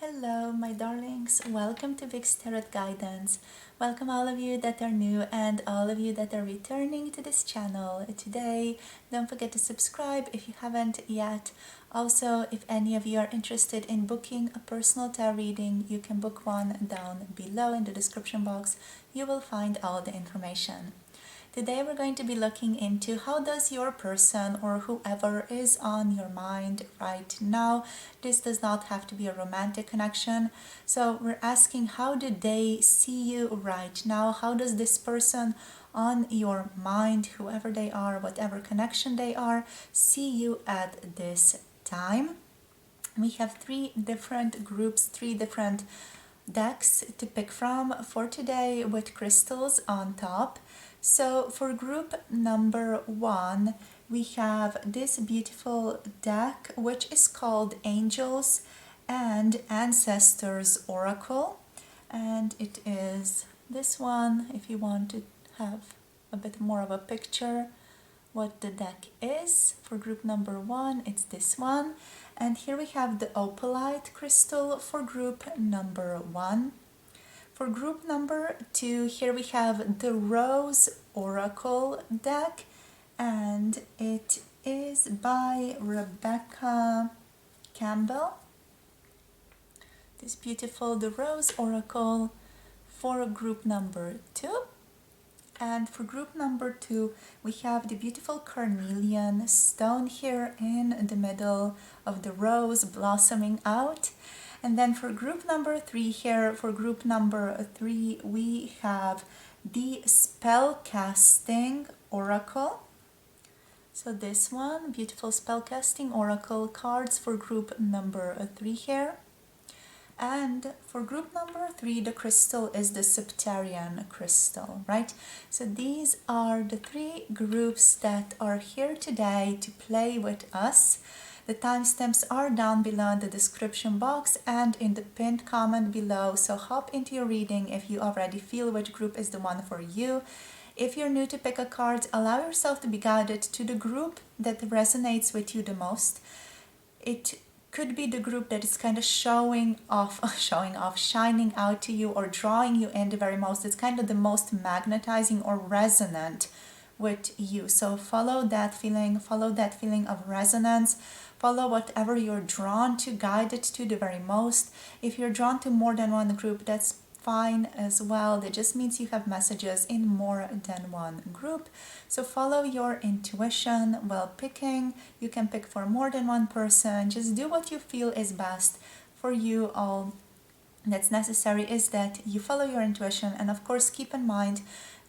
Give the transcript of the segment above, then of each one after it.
Hello, my darlings. Welcome to Vic's Tarot Guidance. Welcome all of you that are new and all of you that are returning to this channel today. Don't forget to subscribe if you haven't yet. Also, if any of you are interested in booking a personal tarot reading, you can book one down below in the description box. You will find all the information. Today we're going to be looking into how does your person or whoever is on your mind right now. This does not have to be a romantic connection. So we're asking, how do they see you right now? How does this person on your mind, whoever they are, whatever connection they are, see you at this time? We have three different groups, three different decks to pick from for today with crystals on top. So for group number one, we have this beautiful deck which is called Angels and Ancestors Oracle, and it is this one. If you want to have a bit more of a picture what the deck is, for group number one it's this one, and here we have the Opalite crystal for group number one. For group number two, here we have the Rose Oracle deck, and it is by Rebecca Campbell. This beautiful The Rose Oracle for group number two. And for group number two, we have the beautiful Carnelian stone here in the middle of the rose blossoming out. And then for group number three here, for group number three, we have the Spellcasting Oracle. So this one, beautiful Spellcasting Oracle cards for group number three here. And for group number three, the crystal is the Septarian crystal, right? So these are the three groups that are here today to play with us. The timestamps are down below in the description box and in the pinned comment below. So hop into your reading if you already feel which group is the one for you. If you're new to pick a card, allow yourself to be guided to the group that resonates with you the most. It could be the group that is kind of shining out to you or drawing you in the very most. It's kind of the most magnetizing or resonant with you. So follow that feeling of resonance. Follow whatever you're drawn to, guided to the very most. If you're drawn to more than one group, that's fine as well. That just means you have messages in more than one group. So follow your intuition while picking. You can pick for more than one person. Just do what you feel is best for you. All that's necessary is that you follow your intuition, and of course keep in mind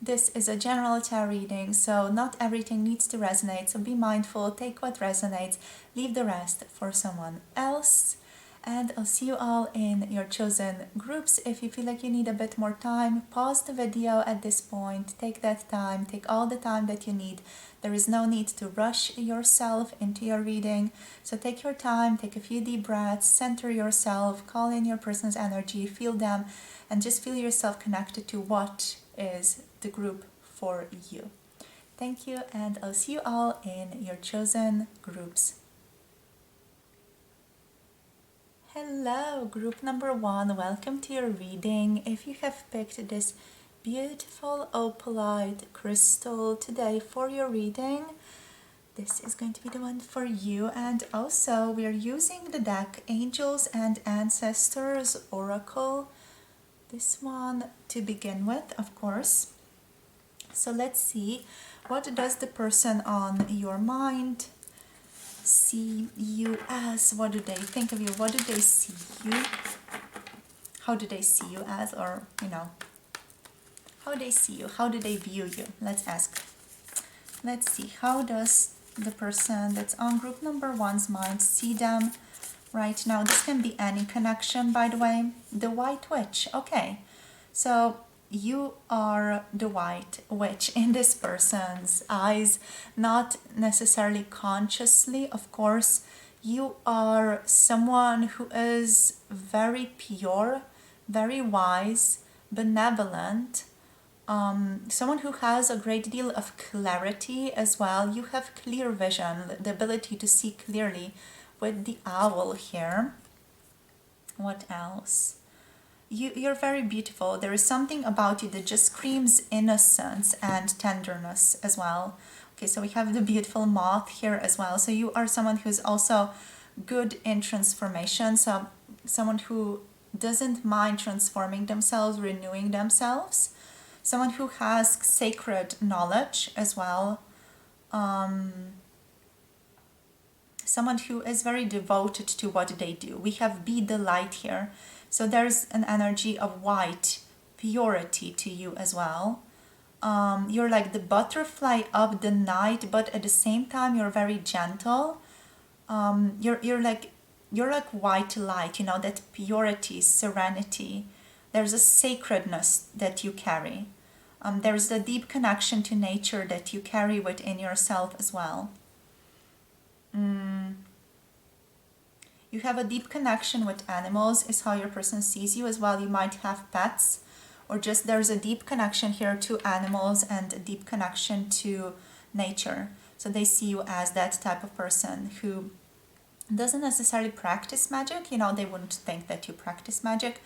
this is a general tarot reading, so not everything needs to resonate. So be mindful, take what resonates, leave the rest for someone else. And I'll see you all in your chosen groups. If you feel like you need a bit more time, pause the video at this point, take that time, take all the time that you need. There is no need to rush yourself into your reading. So take your time, take a few deep breaths, center yourself, call in your person's energy, feel them, and just feel yourself connected to what is the group for you. Thank you, and I'll see you all in your chosen groups. Hello, group number one, welcome to your reading. If you have picked this beautiful opalite crystal today for your reading, this is going to be the one for you. And also we are using the deck Angels and Ancestors Oracle, this one to begin with, of course. So let's see, what does the person on your mind see you as? What do they think of you? What do they see you? How do they see you as? Or, how they see you? How do they view you? Let's ask. Let's see, how does the person that's on group number one's mind see them right now? This can be any connection, by the way. The White Witch. Okay, so you are the White Witch in this person's eyes, not necessarily consciously, of course. You are someone who is very pure, very wise, benevolent, someone who has a great deal of clarity as well. You have clear vision, the ability to see clearly with the owl here. What else? You're very beautiful. There is something about you that just screams innocence and tenderness as well. Okay, so we have the beautiful moth here as well. So you are someone who's also good in transformation. So someone who doesn't mind transforming themselves, renewing themselves. Someone who has sacred knowledge as well. Someone who is very devoted to what they do. We have be the light here. So there's an energy of white purity to you as well. You're like the butterfly of the night, but at the same time you're very gentle. You're like white light, you know, that purity, serenity. There's a sacredness that you carry. There's a deep connection to nature that you carry within yourself as well. You have a deep connection with animals, is how your person sees you as well. You might have pets, or just there's a deep connection here to animals and a deep connection to nature. So they see you as that type of person who doesn't necessarily practice magic. You know, they wouldn't think that you practice magic,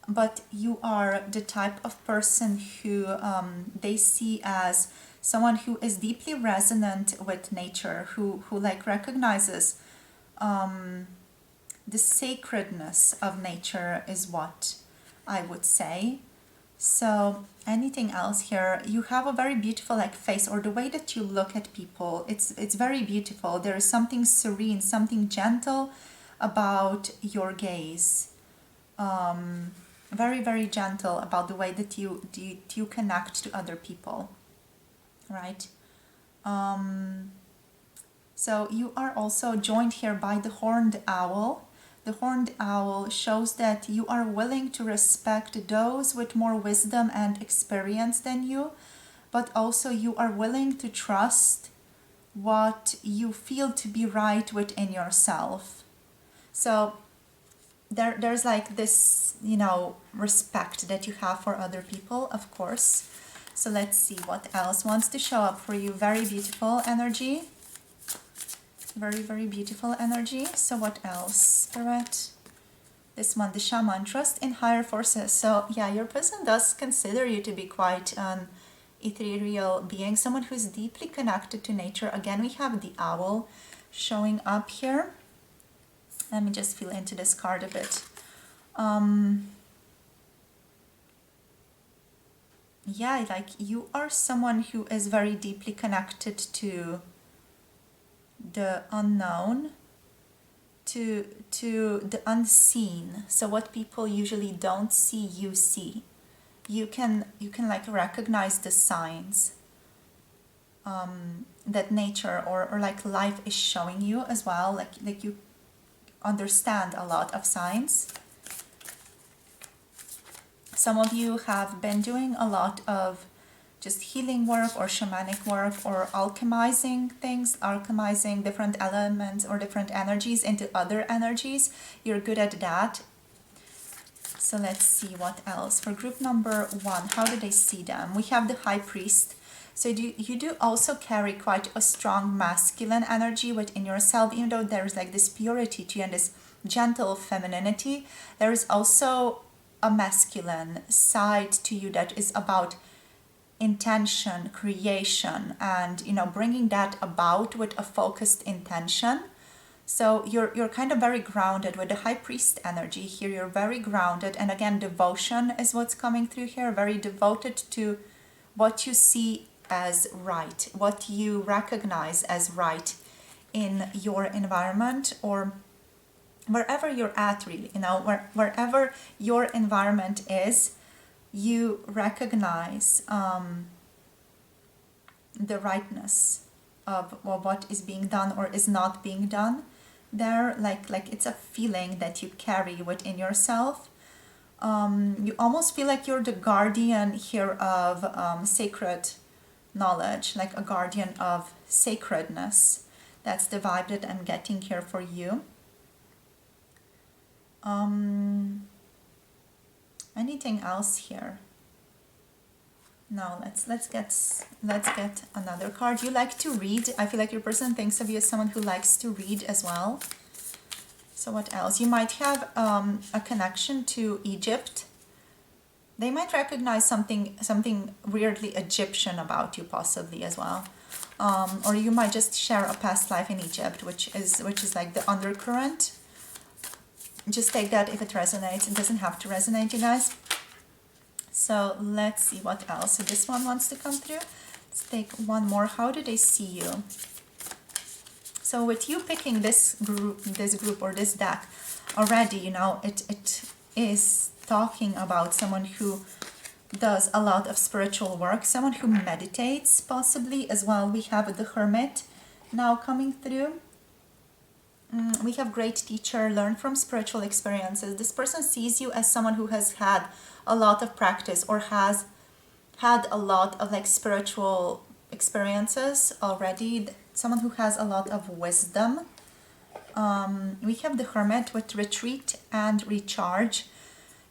but you are the type of person who they see as someone who is deeply resonant with nature, who like recognizes the sacredness of nature is what I would say. So anything else here? You have a very beautiful like face, or the way that you look at people, it's very beautiful. There is something serene, something gentle about your gaze. Very, very gentle about the way that you connect to other people, right? So you are also joined here by the horned owl. The horned owl shows that you are willing to respect those with more wisdom and experience than you, but also you are willing to trust what you feel to be right within yourself. So there's like this, you know, respect that you have for other people, of course. So let's see what else wants to show up for you. Very beautiful energy. Very, very beautiful energy. So what else, Spirit? This one, the shaman, trust in higher forces. So yeah, your person does consider you to be quite an ethereal being, someone who is deeply connected to nature. Again, we have the owl showing up here. Let me just feel into this card a bit. Yeah, like you are someone who is very deeply connected to the unknown, to the unseen. So what people usually don't see, you see. You can like recognize the signs that nature or like life is showing you as well. Like you understand a lot of signs. Some of you have been doing a lot of just healing work or shamanic work or alchemizing things, alchemizing different elements or different energies into other energies. You're good at that. So let's see what else. For group number 1, how do they see them? We have the high priest. So you do also carry quite a strong masculine energy within yourself, even though there's like this purity to you and this gentle femininity. There is also a masculine side to you that is about intention, creation, and you know, bringing that about with a focused intention. So you're kind of very grounded with the high priest energy here. You're very grounded, and again, devotion is what's coming through here. Very devoted to what you see as right, what you recognize as right in your environment or wherever you're at, really, you know, wherever your environment is. You recognize the rightness of what is being done or is not being done there. Like it's a feeling that you carry within yourself. You almost feel like you're the guardian here of sacred knowledge, like a guardian of sacredness. That's the vibe that I'm getting here for you. Anything else here? No, let's get another card. You like to read. I feel like your person thinks of you as someone who likes to read as well. So what else? You might have a connection to Egypt. They might recognize something weirdly Egyptian about you, possibly as well. Or you might just share a past life in Egypt, which is like the undercurrent. Just take that if it resonates. It doesn't have to resonate, you guys. So let's see what else. So this one wants to come through. Let's take one more. How do they see you? So with you picking this group or this deck already, you know, it is talking about someone who does a lot of spiritual work, someone who meditates possibly as well. We have the Hermit now coming through. We have great teacher, learn from spiritual experiences. This person sees you as someone who has had a lot of practice or has had a lot of like spiritual experiences already, someone who has a lot of wisdom. We have the Hermit with retreat and recharge.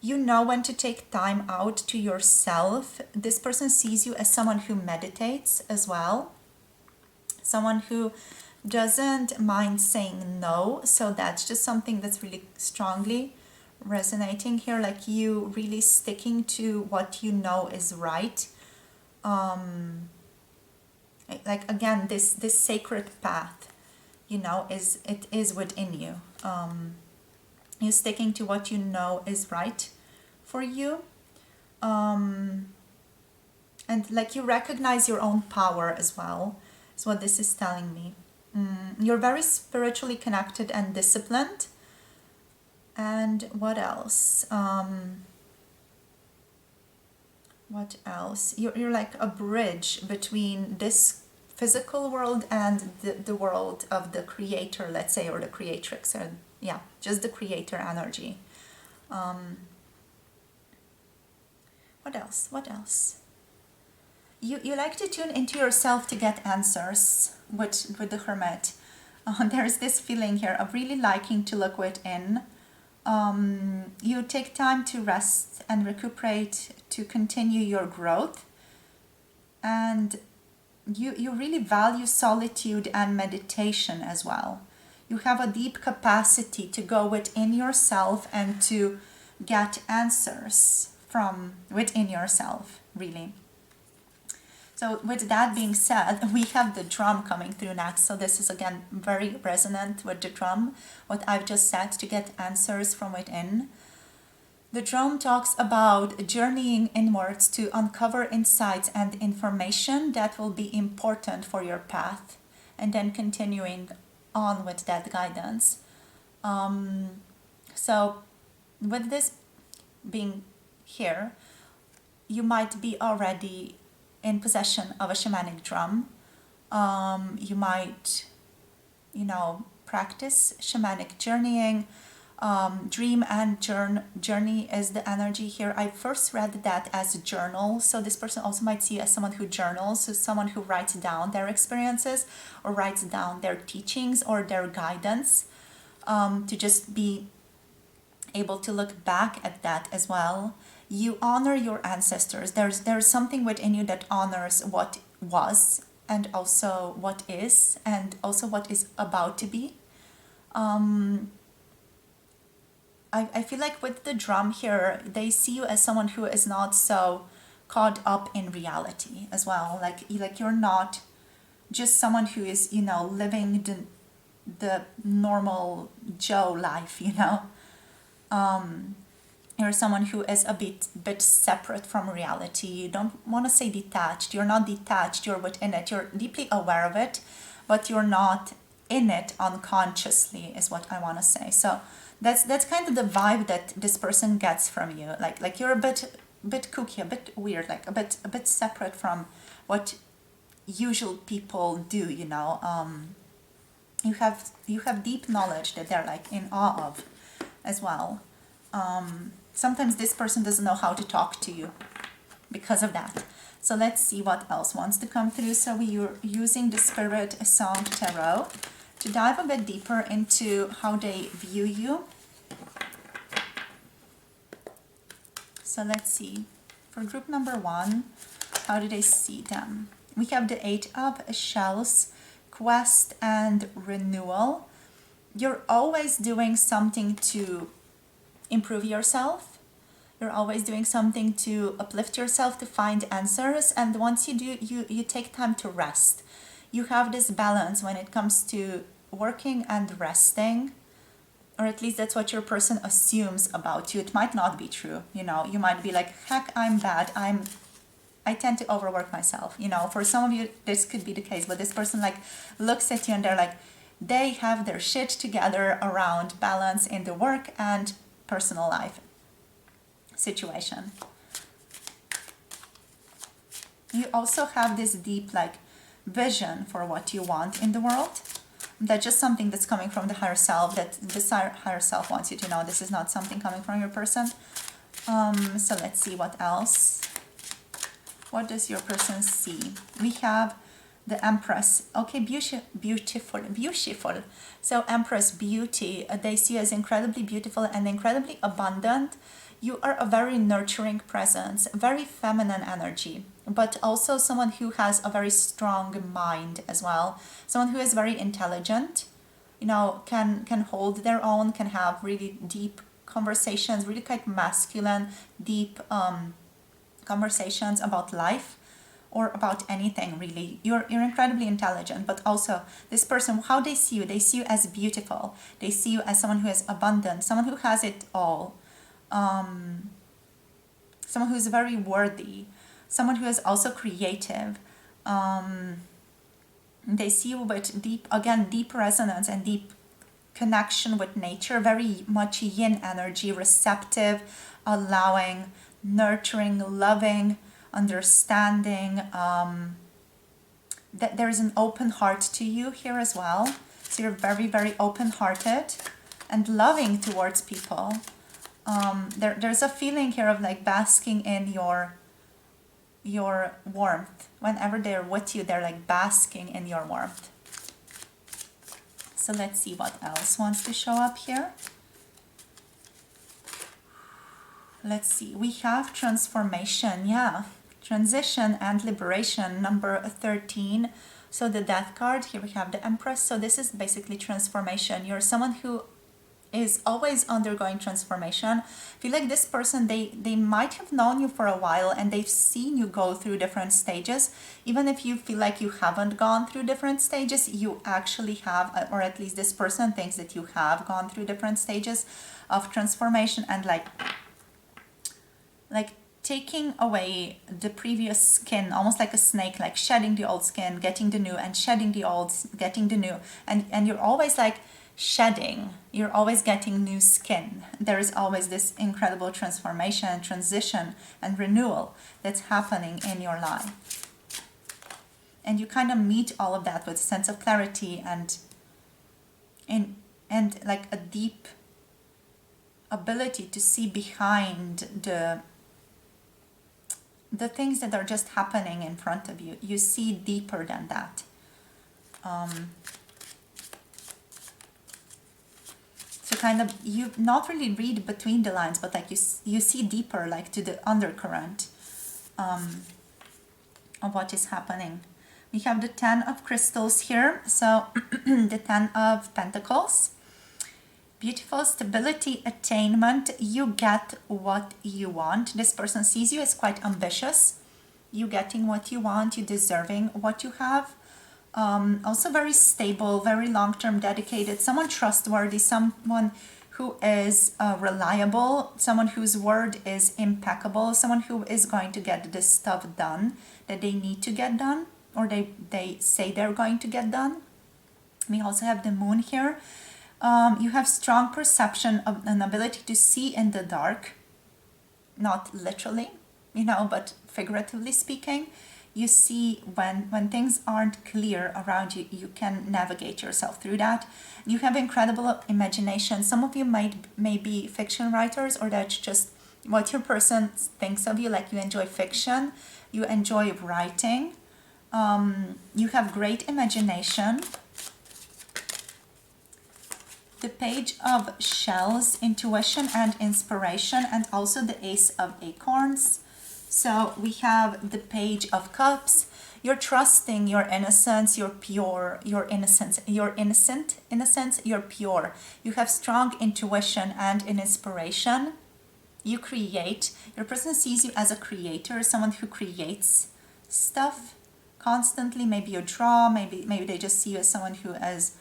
You know when to take time out to yourself. This person sees you as someone who meditates as well, someone who doesn't mind saying no. So that's just something that's really strongly resonating here, like you really sticking to what you know is right. Like again, this sacred path, you know, is within you. You're sticking to what you know is right for you. And like you recognize your own power as well, is what this is telling me. You're very spiritually connected and disciplined. And what else? What else? You're like a bridge between this physical world and the world of the creator, let's say, or the creatrix, or yeah, just the creator energy. What else? What else? You like to tune into yourself to get answers with the Hermit. There's this feeling here of really liking to look within. You take time to rest and recuperate to continue your growth, and you really value solitude and meditation as well. You have a deep capacity to go within yourself and to get answers from within yourself, really. So with that being said, we have the drum coming through next. So this is again very resonant with the drum, what I've just said, to get answers from within. The drum talks about journeying inwards to uncover insights and information that will be important for your path, and then continuing on with that guidance. So with this being here, you might be already in possession of a shamanic drum. You might, you know, practice shamanic journeying. Dream and journey is the energy here. I first read that as journal. So this person also might see as someone who journals, so someone who writes down their experiences or writes down their teachings or their guidance, to just be able to look back at that as well. You honor your ancestors. There's something within you that honors what was, and also what is, and also what is about to be. I feel like with the drum here, they see you as someone who is not so caught up in reality as well. Like you're not just someone who is, you know, living the normal Joe life, you know. You're someone who is a bit separate from reality. You don't want to say detached. You're not detached. You're within it. You're deeply aware of it, but you're not in it unconsciously, is what I want to say. So that's kind of the vibe that this person gets from you. Like you're a bit kooky, a bit weird, like a bit separate from what usual people do. You know, you have deep knowledge that they're like in awe of, as well. Sometimes this person doesn't know how to talk to you because of that. So let's see what else wants to come through. So we're using the Spirit Song Tarot to dive a bit deeper into how they view you. So let's see. For group number 1, how do they see them? We have the 8 of Shells, Quest and Renewal. you're always doing something to improve yourself. You're always doing something to uplift yourself, to find answers. And once you do, you take time to rest. You have this balance when it comes to working and resting, or at least that's what your person assumes about you. It might not be true. You know, you might be like, heck, I'm bad. I tend to overwork myself. You know, for some of you, this could be the case, but this person like looks at you and they're like, they have their shit together around balance in the work and personal life situation. You also have this deep like vision for what you want in the world. That's just something that's coming from the higher self, that this higher self wants you to know. This is not something coming from your person. So let's see what else. What does your person see? We have the Empress. Okay, beautiful. So Empress, beauty. They see you as incredibly beautiful and incredibly abundant. You are a very nurturing presence, very feminine energy, but also someone who has a very strong mind as well. Someone who is very intelligent, you know, can hold their own, can have really deep conversations, really quite masculine, deep conversations about life or about anything really. You're incredibly intelligent, but also this person, how they see you as beautiful. They see you as someone who is abundant, someone who has it all. Someone who is very worthy, someone who is also creative. They see you with deep resonance and deep connection with nature, very much yin energy, receptive, allowing, nurturing, loving, understanding. That there is an open heart to you here as well. So you're very, very open-hearted and loving towards people. There's a feeling here of like basking in your warmth. Whenever they're with you, they're like basking in your warmth. So let's see what else wants to show up here. Let's see, we have transformation, yeah. Transition and liberation, number 13. So the Death card, here we have the Empress. So this is basically transformation. You're someone who is always undergoing transformation. I feel like this person, they might have known you for a while and they've seen you go through different stages. Even if you feel like you haven't gone through different stages, you actually have, or at least this person thinks that you have gone through different stages of transformation and like taking away the previous skin, almost like a snake, like shedding the old skin, getting the new, and shedding the old, getting the new. And you're always like shedding, you're always getting new skin. There is always this incredible transformation, transition, and renewal that's happening in your life. And you kind of meet all of that with a sense of clarity and like a deep ability to see behind the things that are just happening in front of you. You see deeper than that. So kind of, you not really read between the lines, but like you see deeper, like to the undercurrent of what is happening. We have the 10 of crystals here. So the 10 of pentacles. Beautiful stability, attainment. You get what you want. This person sees you as quite ambitious. You getting what you want. You deserving what you have. Also very stable, very long-term, dedicated. Someone trustworthy. Someone who is reliable. Someone whose word is impeccable. Someone who is going to get this stuff done that they need to get done, or they say they're going to get done. We also have the moon here. You have strong perception of an ability to see in the dark, not literally, but figuratively speaking. You see when things aren't clear around you, you can navigate yourself through that. You have incredible imagination. Some of you may be fiction writers, or that's just what your person thinks of you, like you enjoy fiction, you enjoy writing, you have great imagination. The Page of Shells, intuition and inspiration, and also the Ace of Acorns. So we have the Page of Cups. You're trusting your innocence, you're pure, you're innocent, you're pure. You have strong intuition and an inspiration. You create. Your person sees you as a creator, someone who creates stuff constantly. Maybe you draw, maybe they just see you as someone who is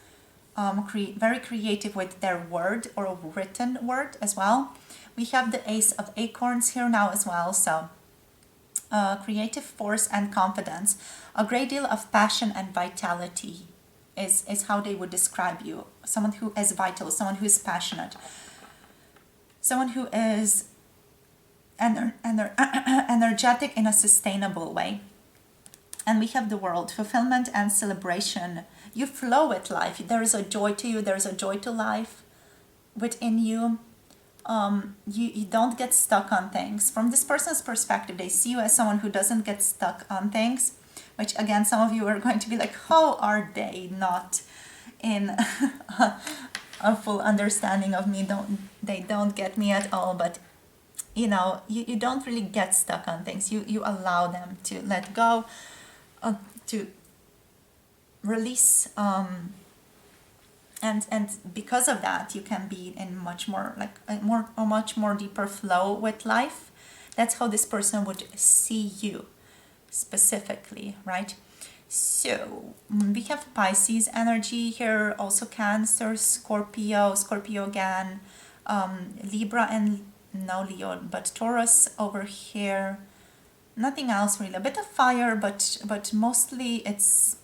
very creative with their word or written word as well. We have the Ace of Acorns here now as well, so creative force and confidence. A great deal of passion and vitality is how they would describe you. Someone who is vital, someone who is passionate, someone who is energetic in a sustainable way. And we have the World, fulfillment and celebration. You flow with life. There is a joy to you. There is a joy to life within you. You don't get stuck on things. From this person's perspective, they see you as someone who doesn't get stuck on things, which again, some of you are going to be like, how are they not in a full understanding of me? They don't get me at all. But you know, you don't really get stuck on things. You allow them to let go, to release, and because of that, you can be in much more like a much more deeper flow with life. That's how this person would see you specifically, right? So we have Pisces energy here, also Cancer, Scorpio again, Libra, and no Leo, but Taurus over here. Nothing else really. A bit of fire, but mostly it's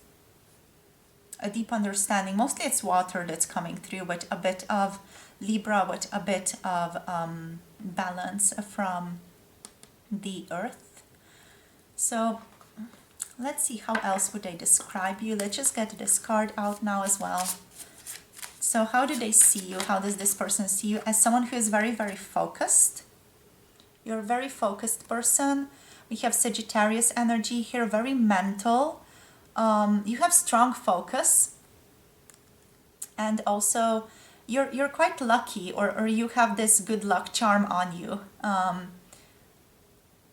a deep understanding. Mostly it's water that's coming through, but a bit of Libra, with a bit of balance from the earth. So let's see, how else would they describe you? Let's just get this card out now as well. So how do they see you? How does this person see you? As someone who is very, very focused. You're a very focused person. We have Sagittarius energy here, very mental. You have strong focus. And also, you're quite lucky, or you have this good luck charm on you.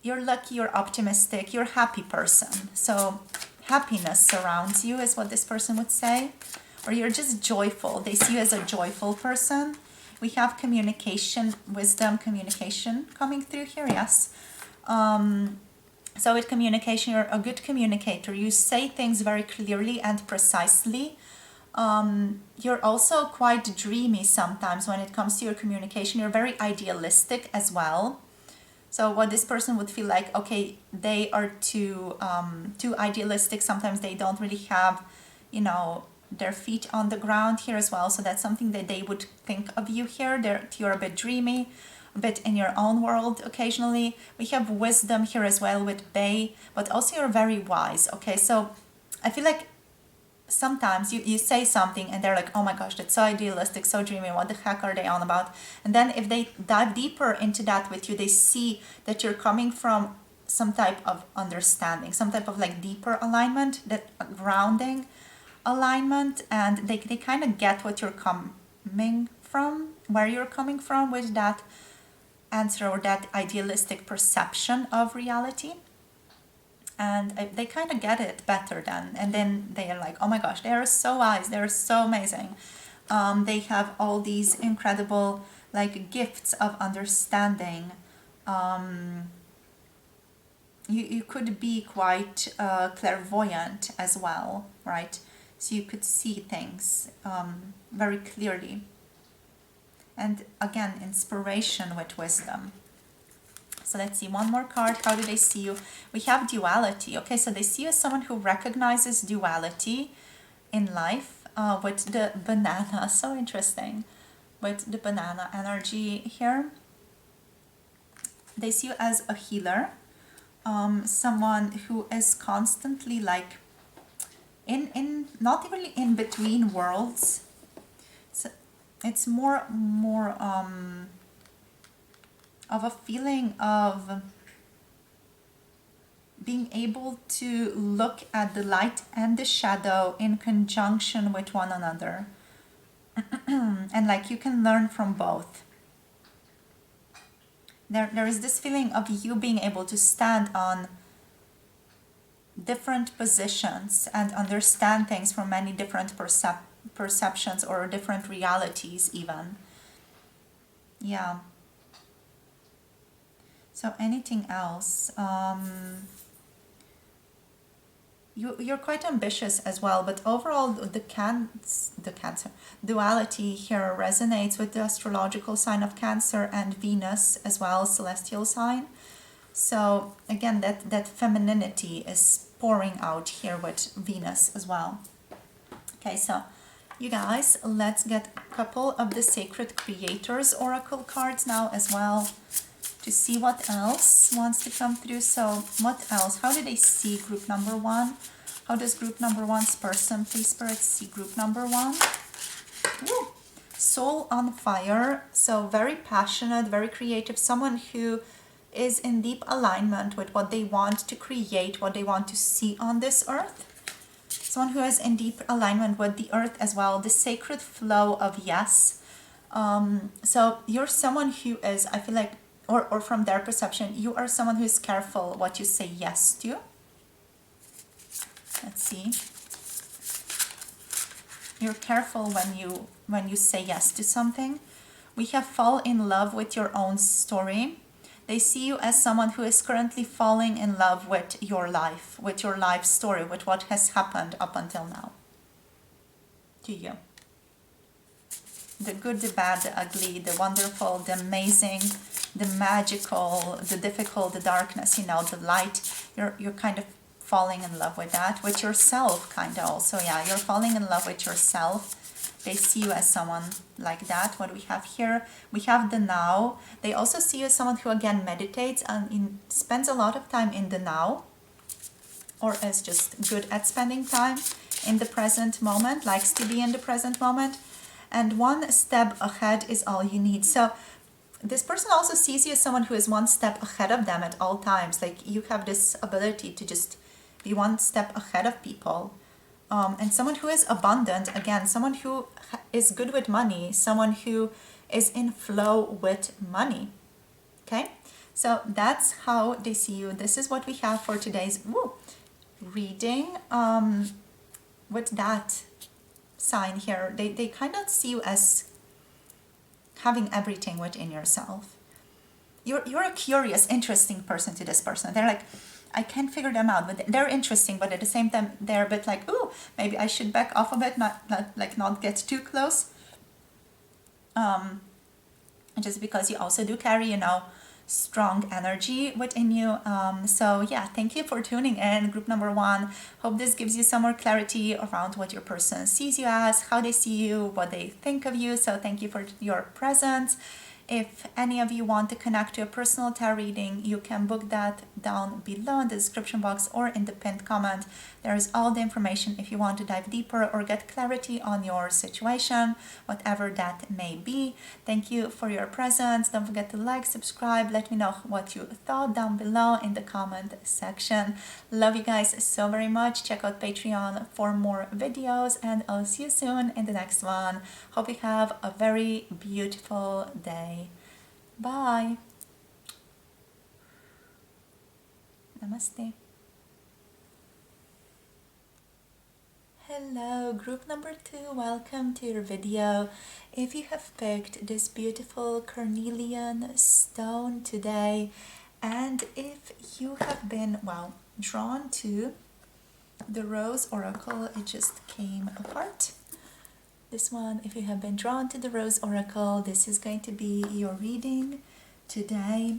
You're lucky, you're optimistic, you're a happy person. So happiness surrounds you is what this person would say. Or you're just joyful. They see you as a joyful person. We have communication, wisdom, communication coming through here, yes. So with communication, you're a good communicator. You say things very clearly and precisely. You're also quite dreamy sometimes when it comes to your communication. You're very idealistic as well. So what this person would feel like, okay, they are too idealistic. Sometimes they don't really have, you know, their feet on the ground here as well. So that's something that they would think of you here. You're a bit dreamy, a bit in your own world occasionally. We have wisdom here as well with Bay, but also you're very wise. Okay, so I feel like sometimes you say something and they're like, oh my gosh, that's so idealistic, so dreamy, what the heck are they on about? And then if they dive deeper into that with you, they see that you're coming from some type of understanding, some type of like deeper alignment, that grounding alignment, and they kind of get what you're coming from, where you're coming from with that answer or that idealistic perception of reality. And they kind of get it better then. And then they are like, oh my gosh, they are so wise, they're so amazing. They have all these incredible like gifts of understanding. You could be quite clairvoyant as well, right? So you could see things very clearly. And again, inspiration with wisdom. So let's see, one more card. How do they see you? We have duality. Okay, so they see you as someone who recognizes duality in life with the banana. So interesting. With the banana energy here. They see you as a healer. Someone who is constantly like in not really in between worlds. So it's more of a feeling of being able to look at the light and the shadow in conjunction with one another. And like you can learn from both. There is this feeling of you being able to stand on different positions and understand things from many different perceptions or different realities even. Yeah. So anything else? You're quite ambitious as well, but overall the Cancer duality here resonates with the astrological sign of Cancer and Venus as well, celestial sign. So again, that femininity is pouring out here with Venus as well. Okay, so you guys, let's get a couple of the Sacred Creators Oracle cards now as well, to see what else wants to come through. So what else? How do they see group number 1? How does group number 1's person, please Spirit, see group number 1? Woo. Soul on fire. So very passionate, very creative. Someone who is in deep alignment with what they want to create, what they want to see on this earth. Someone who is in deep alignment with the earth as well. The sacred flow of yes. So you're someone who is, I feel like, or from their perception, you are someone who is careful what you say yes to. Let's see. You're careful when you say yes to something. We have fall in love with your own story. They see you as someone who is currently falling in love with your life story, with what has happened up until now to you. The good, the bad, the ugly, the wonderful, the amazing, the magical, the difficult, the darkness, the light. You're kind of falling in love with that, with yourself kind of also. Yeah, you're falling in love with yourself. They see you as someone like that. What we have here, we have the now. They also see you as someone who again meditates and spends a lot of time in the now, or is just good at spending time in the present moment, likes to be in the present moment. And one step ahead is all you need. So this person also sees you as someone who is one step ahead of them at all times. Like you have this ability to just be one step ahead of people. And someone who is abundant, again, someone who is good with money, someone who is in flow with money. Okay, so that's how they see you. This is what we have for today's reading. With that sign here, they kind of see you as having everything within yourself. You're a curious, interesting person to this person. They're like, I can't figure them out, but they're interesting, but at the same time they're a bit like, ooh, maybe I should back off a bit, not get too close. Just because you also do carry, strong energy within you. So yeah, thank you for tuning in, group number 1. Hope this gives you some more clarity around what your person sees you as, how they see you, what they think of you. So thank you for your presence. If any of you want to connect to a personal tarot reading, you can book that down below in the description box or in the pinned comment. There is all the information if you want to dive deeper or get clarity on your situation, whatever that may be. Thank you for your presence. Don't forget to like, subscribe. Let me know what you thought down below in the comment section. Love you guys so very much. Check out Patreon for more videos, and I'll see you soon in the next one. Hope you have a very beautiful day. Bye. Namaste. Hello, group number 2. Welcome to your video. If you have picked this beautiful carnelian stone today, and if you have been, drawn to the Rose Oracle, it just came apart. This one, if you have been drawn to the Rose Oracle, this is going to be your reading today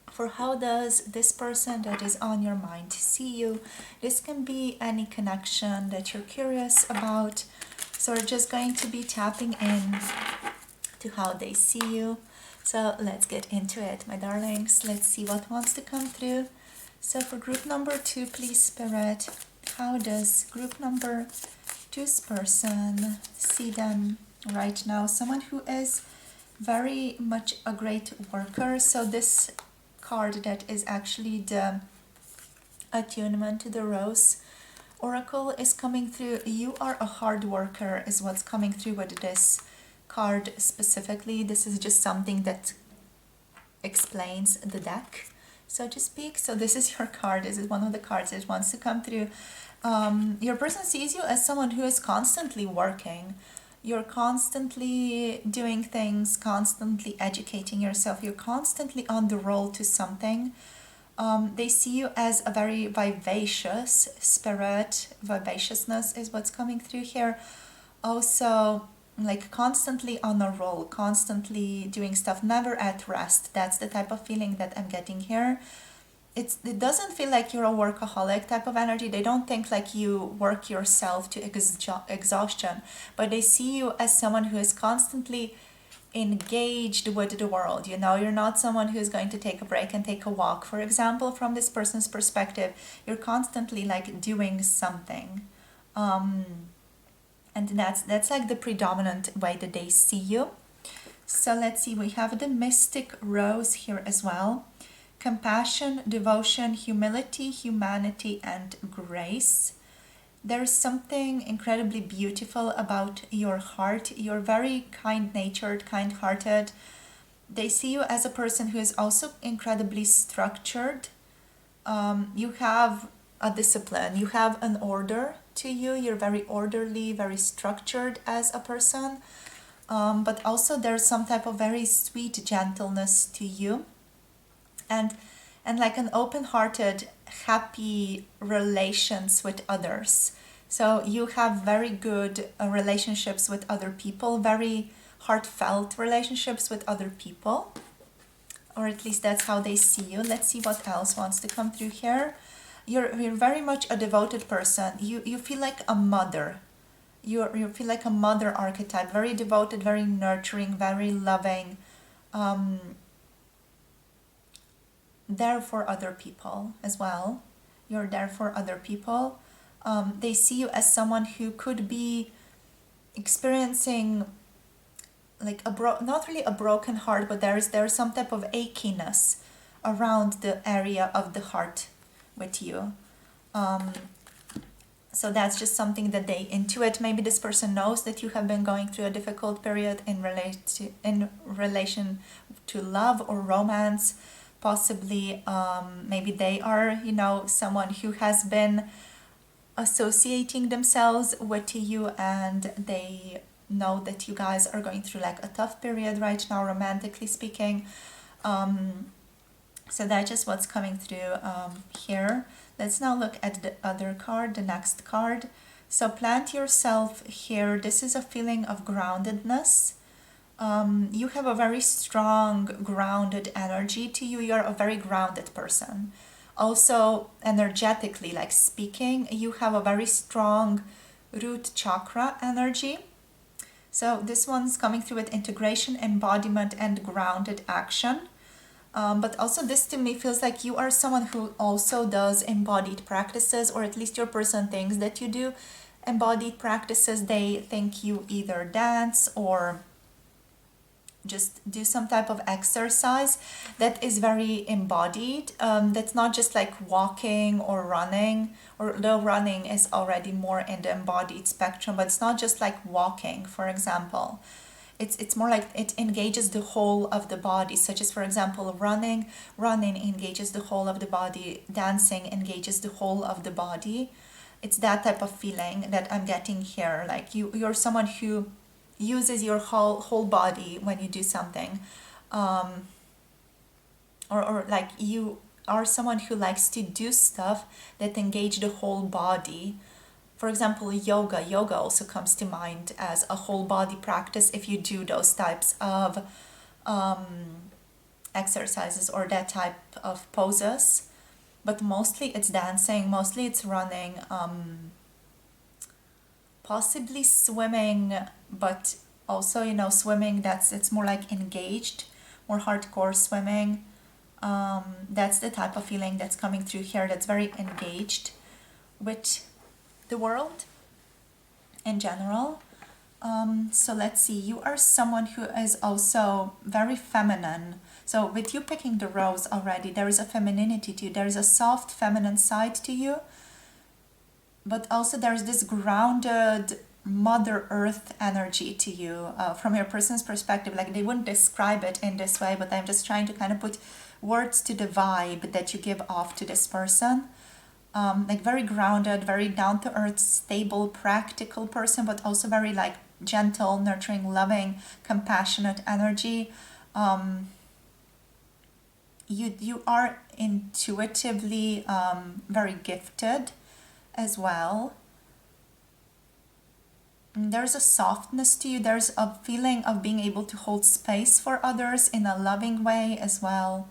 for how does this person that is on your mind see you. This can be any connection that you're curious about. So we're just going to be tapping in to how they see you. So let's get into it, my darlings. Let's see what wants to come through. So for group number 2, please Spirit, how does group number 2's person see them right now? Someone who is very much a great worker. So this card that is actually the attunement to the Rose Oracle is coming through. You are a hard worker is what's coming through with this card specifically. This is just something that explains the deck, so to speak. So this is your card. This is one of the cards that wants to come through. Your person sees you as someone who is constantly working. You're constantly doing things, constantly educating yourself. You're constantly on the roll to something. They see you as a very vivacious spirit. Vivaciousness is what's coming through here. Also, like constantly on a roll, constantly doing stuff, never at rest. That's the type of feeling that I'm getting here. It doesn't feel like you're a workaholic type of energy. They don't think like you work yourself to exhaustion, but they see you as someone who is constantly engaged with the world. You know, you're not someone who's going to take a break and take a walk, for example. From this person's perspective, you're constantly like doing something, and that's like the predominant way that they see you. So let's see, we have the mystic rose here as well. Compassion, devotion, humility, humanity, and grace. There's something incredibly beautiful about your heart. You're very kind-natured, kind-hearted. They see you as a person who is also incredibly structured. You have a discipline, you have an order to you. You're very orderly, very structured as a person. But also there's some type of very sweet gentleness to you. And like an open-hearted, happy relations with others. So you have very good relationships with other people, very heartfelt relationships with other people, or at least that's how they see you. Let's see what else wants to come through here. You're very much a devoted person. You feel like a mother. You feel like a mother archetype, very devoted, very nurturing, very loving. There for other people as well. You're there for other people. They see you as someone who could be experiencing like not really a broken heart, but there's some type of achiness around the area of the heart with you. So that's just something that they intuit. Maybe this person knows that you have been going through a difficult period in relation to love or romance. Possibly, maybe they are, you know, someone who has been associating themselves with you, and they know that you guys are going through like a tough period right now, romantically speaking. So that's just what's coming through here. Let's now look at the other card, the next card. So plant yourself here. This is a feeling of groundedness. You have a very strong, grounded energy to you. You're a very grounded person. Also, energetically, like speaking, you have a very strong root chakra energy. So this one's coming through with integration, embodiment, and grounded action. But also this to me feels like you are someone who also does embodied practices, or at least your person thinks that you do embodied practices. They think you either dance or just do some type of exercise that is very embodied. That's not just like walking or running, or though running is already more in the embodied spectrum, but it's not just like walking, for example. It's more like it engages the whole of the body, such as, for example, running engages the whole of the body, dancing engages the whole of the body. It's that type of feeling that I'm getting here. Like you're someone who uses your whole body when you do something, or like you are someone who likes to do stuff that engage the whole body. For example, yoga also comes to mind as a whole body practice if you do those types of exercises or that type of poses. But mostly it's dancing, mostly it's running, possibly swimming, but also, you know, swimming, it's more like engaged, more hardcore swimming. That's the type of feeling that's coming through here, that's very engaged with the world in general. So let's see, you are someone who is also very feminine. So with you picking the rose already, there is a femininity to you, there is a soft feminine side to you, but also there's this grounded Mother Earth energy to you from your person's perspective. Like they wouldn't describe it in this way, but I'm just trying to kind of put words to the vibe that you give off to this person. Like very grounded, very down to earth, stable, practical person, but also very like gentle, nurturing, loving, compassionate energy. You are intuitively very gifted as well. There's a softness to you. There's a feeling of being able to hold space for others in a loving way as well.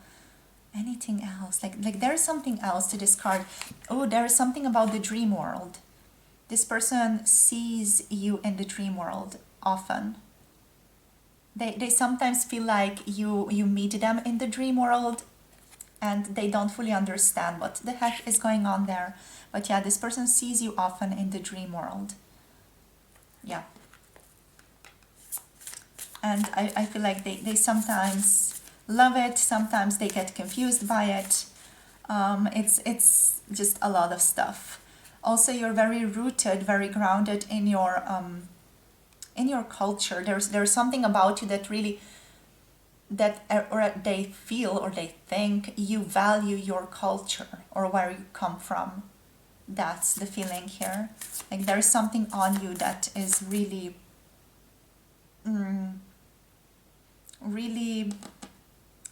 Anything else? Like there's something else to discard. Oh, there is something about the dream world. This person sees you in the dream world often. They sometimes feel like you meet them in the dream world and they don't fully understand what the heck is going on there. But yeah, this person sees you often in the dream world. Yeah. And I feel like they sometimes love it, sometimes they get confused by it. It's just a lot of stuff. Also, you're very rooted, very grounded in your culture. There's something about you that really, that or they feel or they think you value your culture or where you come from. That's the feeling here. Like there's something on you that is really really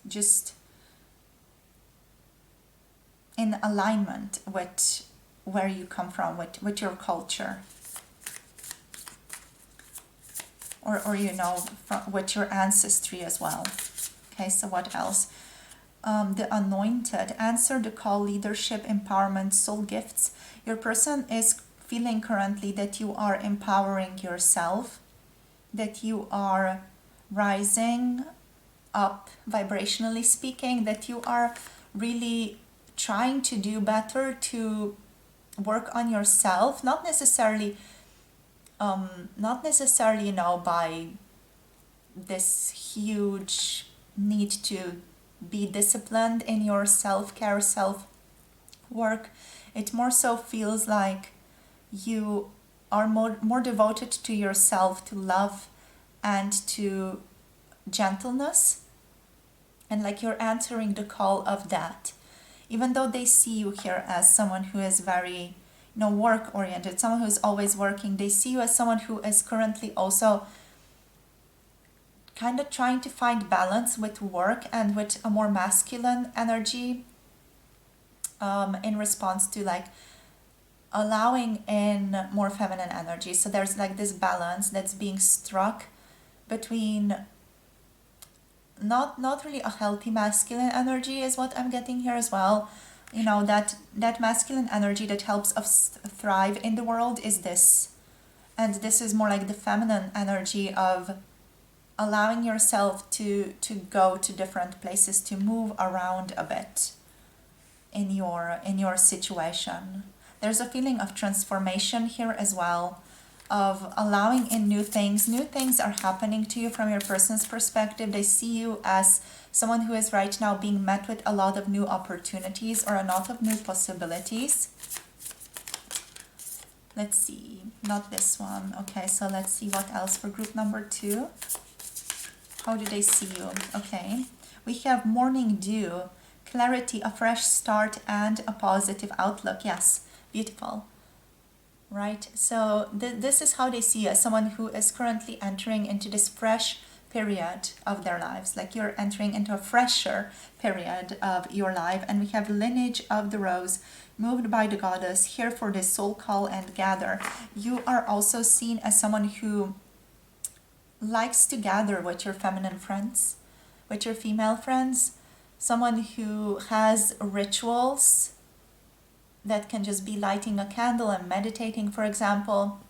just in alignment with where you come from, with your culture, or you know, with your ancestry as well. Okay, so what else? The anointed, answer the call, leadership, empowerment, soul gifts. Your person is feeling currently that you are empowering yourself, that you are rising up vibrationally speaking, that you are really trying to do better, to work on yourself, not necessarily you know, by this huge need to be disciplined in your self-care, self-work. It more so feels like you are more devoted to yourself, to love and to gentleness, and like you're answering the call of that. Even though they see you here as someone who is very, you know, work oriented, someone who's always working, they see you as someone who is currently also kind of trying to find balance with work and with a more masculine energy, in response to like allowing in more feminine energy. So there's like this balance that's being struck between not really a healthy masculine energy is what I'm getting here as well. You know, that masculine energy that helps us thrive in the world is this. And this is more like the feminine energy of allowing yourself to go to different places, to move around a bit in your situation. There's a feeling of transformation here as well, of allowing in new things. New things are happening to you from your person's perspective. They see you as someone who is right now being met with a lot of new opportunities or a lot of new possibilities. Let's see, not this one. Okay, so let's see what else for group number 2. How do they see you? Okay, we have morning dew, clarity, a fresh start, and a positive outlook. Yes, beautiful. Right, so this is how they see you, as someone who is currently entering into this fresh period of their lives. Like you're entering into a fresher period of your life. And we have lineage of the rose, moved by the goddess, here for this soul call and gather. You are also seen as someone who likes to gather with your feminine friends, with your female friends, someone who has rituals that can just be lighting a candle and meditating, for example.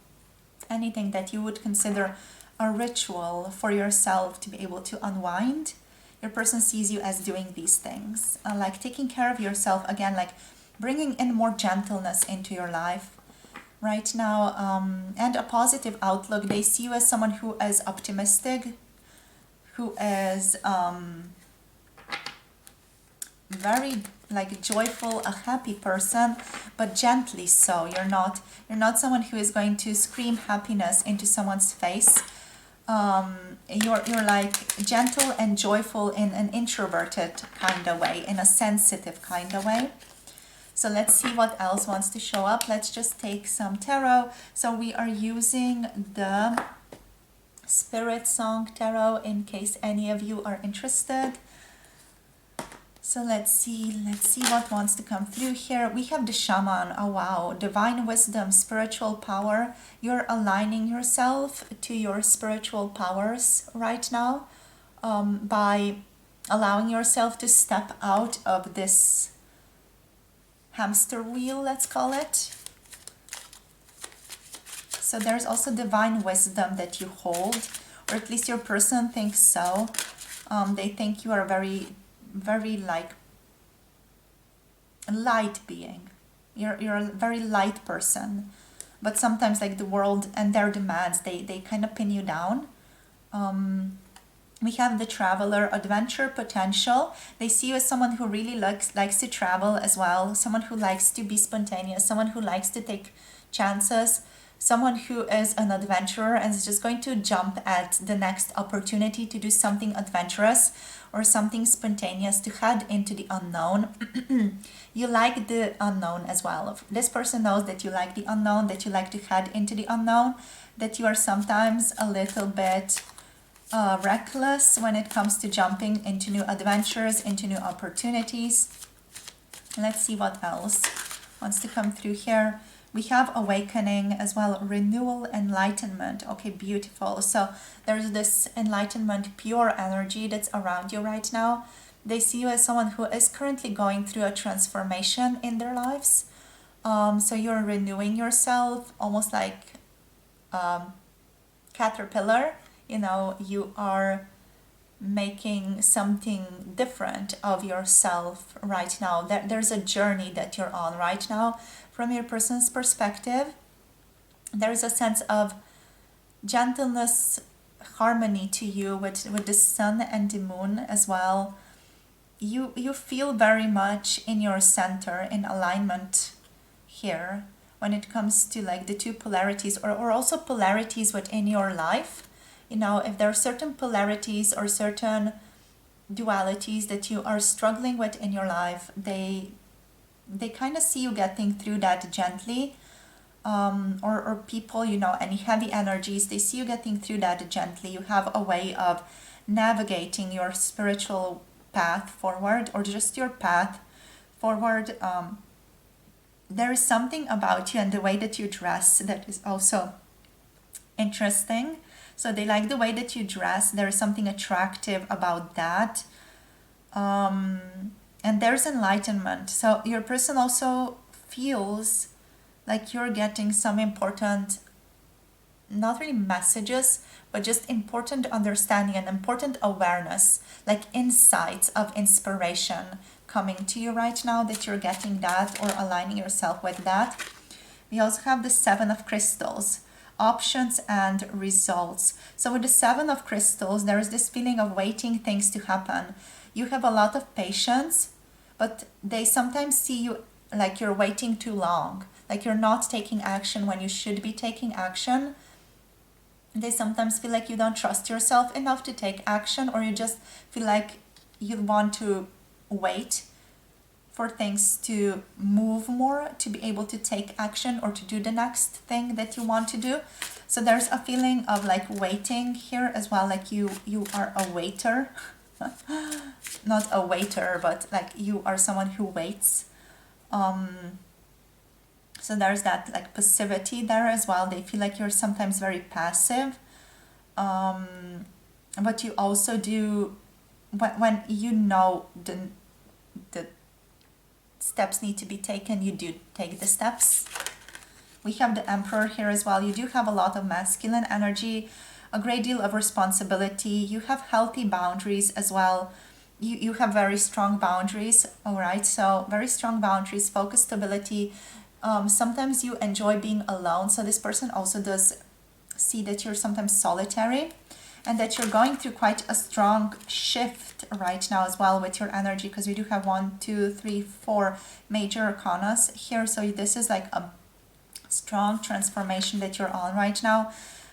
Anything that you would consider a ritual for yourself to be able to unwind. Your person sees you as doing these things, like taking care of yourself, again, like bringing in more gentleness into your life right now, and a positive outlook. They see you as someone who is optimistic, who is very like joyful, a happy person, but gently so. You're not someone who is going to scream happiness into someone's face. You're like gentle and joyful in an introverted kind of way, in a sensitive kind of way. So let's see what else wants to show up. Let's just take some tarot. So we are using the Spirit Song Tarot in case any of you are interested. So let's see what wants to come through here. We have the Shaman. Oh wow, divine wisdom, spiritual power. You're aligning yourself to your spiritual powers right now by allowing yourself to step out of this hamster wheel, let's call it. So there's also divine wisdom that you hold, or at least your person thinks so. They think you are very like a light being. You're a very light person, but sometimes like the world and their demands, they kind of pin you down. We have the traveler, adventure potential. They see you as someone who really likes to travel as well, someone who likes to be spontaneous, someone who likes to take chances, someone who is an adventurer and is just going to jump at the next opportunity to do something adventurous or something spontaneous, to head into the unknown. You like the unknown as well. This person knows that you like the unknown, that you like to head into the unknown, that you are sometimes a little bit reckless when it comes to jumping into new adventures, into new opportunities. Let's see what else wants to come through here. We have awakening as well, renewal, enlightenment. Okay, beautiful. So there's this enlightenment, pure energy that's around you right now. They see you as someone who is currently going through a transformation in their lives. So you're renewing yourself, almost like caterpillar. You know, you are making something different of yourself right now. There's a journey that you're on right now. From your person's perspective, there's a sense of gentleness, harmony to you with the sun and the moon as well. You feel very much in your center, in alignment here when it comes to like the two polarities, or also polarities within your life. You know, if there are certain polarities or certain dualities that you are struggling with in your life, they kind of see you getting through that gently. Or people, you know, any heavy energies, they see you getting through that gently. You have a way of navigating your spiritual path forward, or just your path forward. There is something about you and the way that you dress that is also interesting. So they like the way that you dress. There is something attractive about that. And there's enlightenment. So your person also feels like you're getting some important, not really messages, but just important understanding and important awareness, like insights of inspiration coming to you right now, that you're getting that or aligning yourself with that. We also have the Seven of Crystals, options and results. So with the Seven of Crystals, there is this feeling of waiting things to happen. You have a lot of patience, but they sometimes see you like you're waiting too long, like you're not taking action when you should be taking action. They sometimes feel like you don't trust yourself enough to take action, or you just feel like you want to wait for things to move more to be able to take action or to do the next thing that you want to do. So there's a feeling of like waiting here as well, like you are a waiter. Not a waiter, but like you are someone who waits. So there's that like passivity there as well. They feel like you're sometimes very passive. But you also do, when you know the steps need to be taken, you do take the steps. We have the Emperor here as well. You do have a lot of masculine energy, a great deal of responsibility. You have healthy boundaries as well. You have very strong boundaries, all right? So very strong boundaries, focus, stability. Sometimes you enjoy being alone. So this person also does see that you're sometimes solitary. and that you're going through quite a strong shift right now as well with your energy, because we do have 1, 2, 3, 4 major arcanas here. So this is like a strong transformation that you're on right now,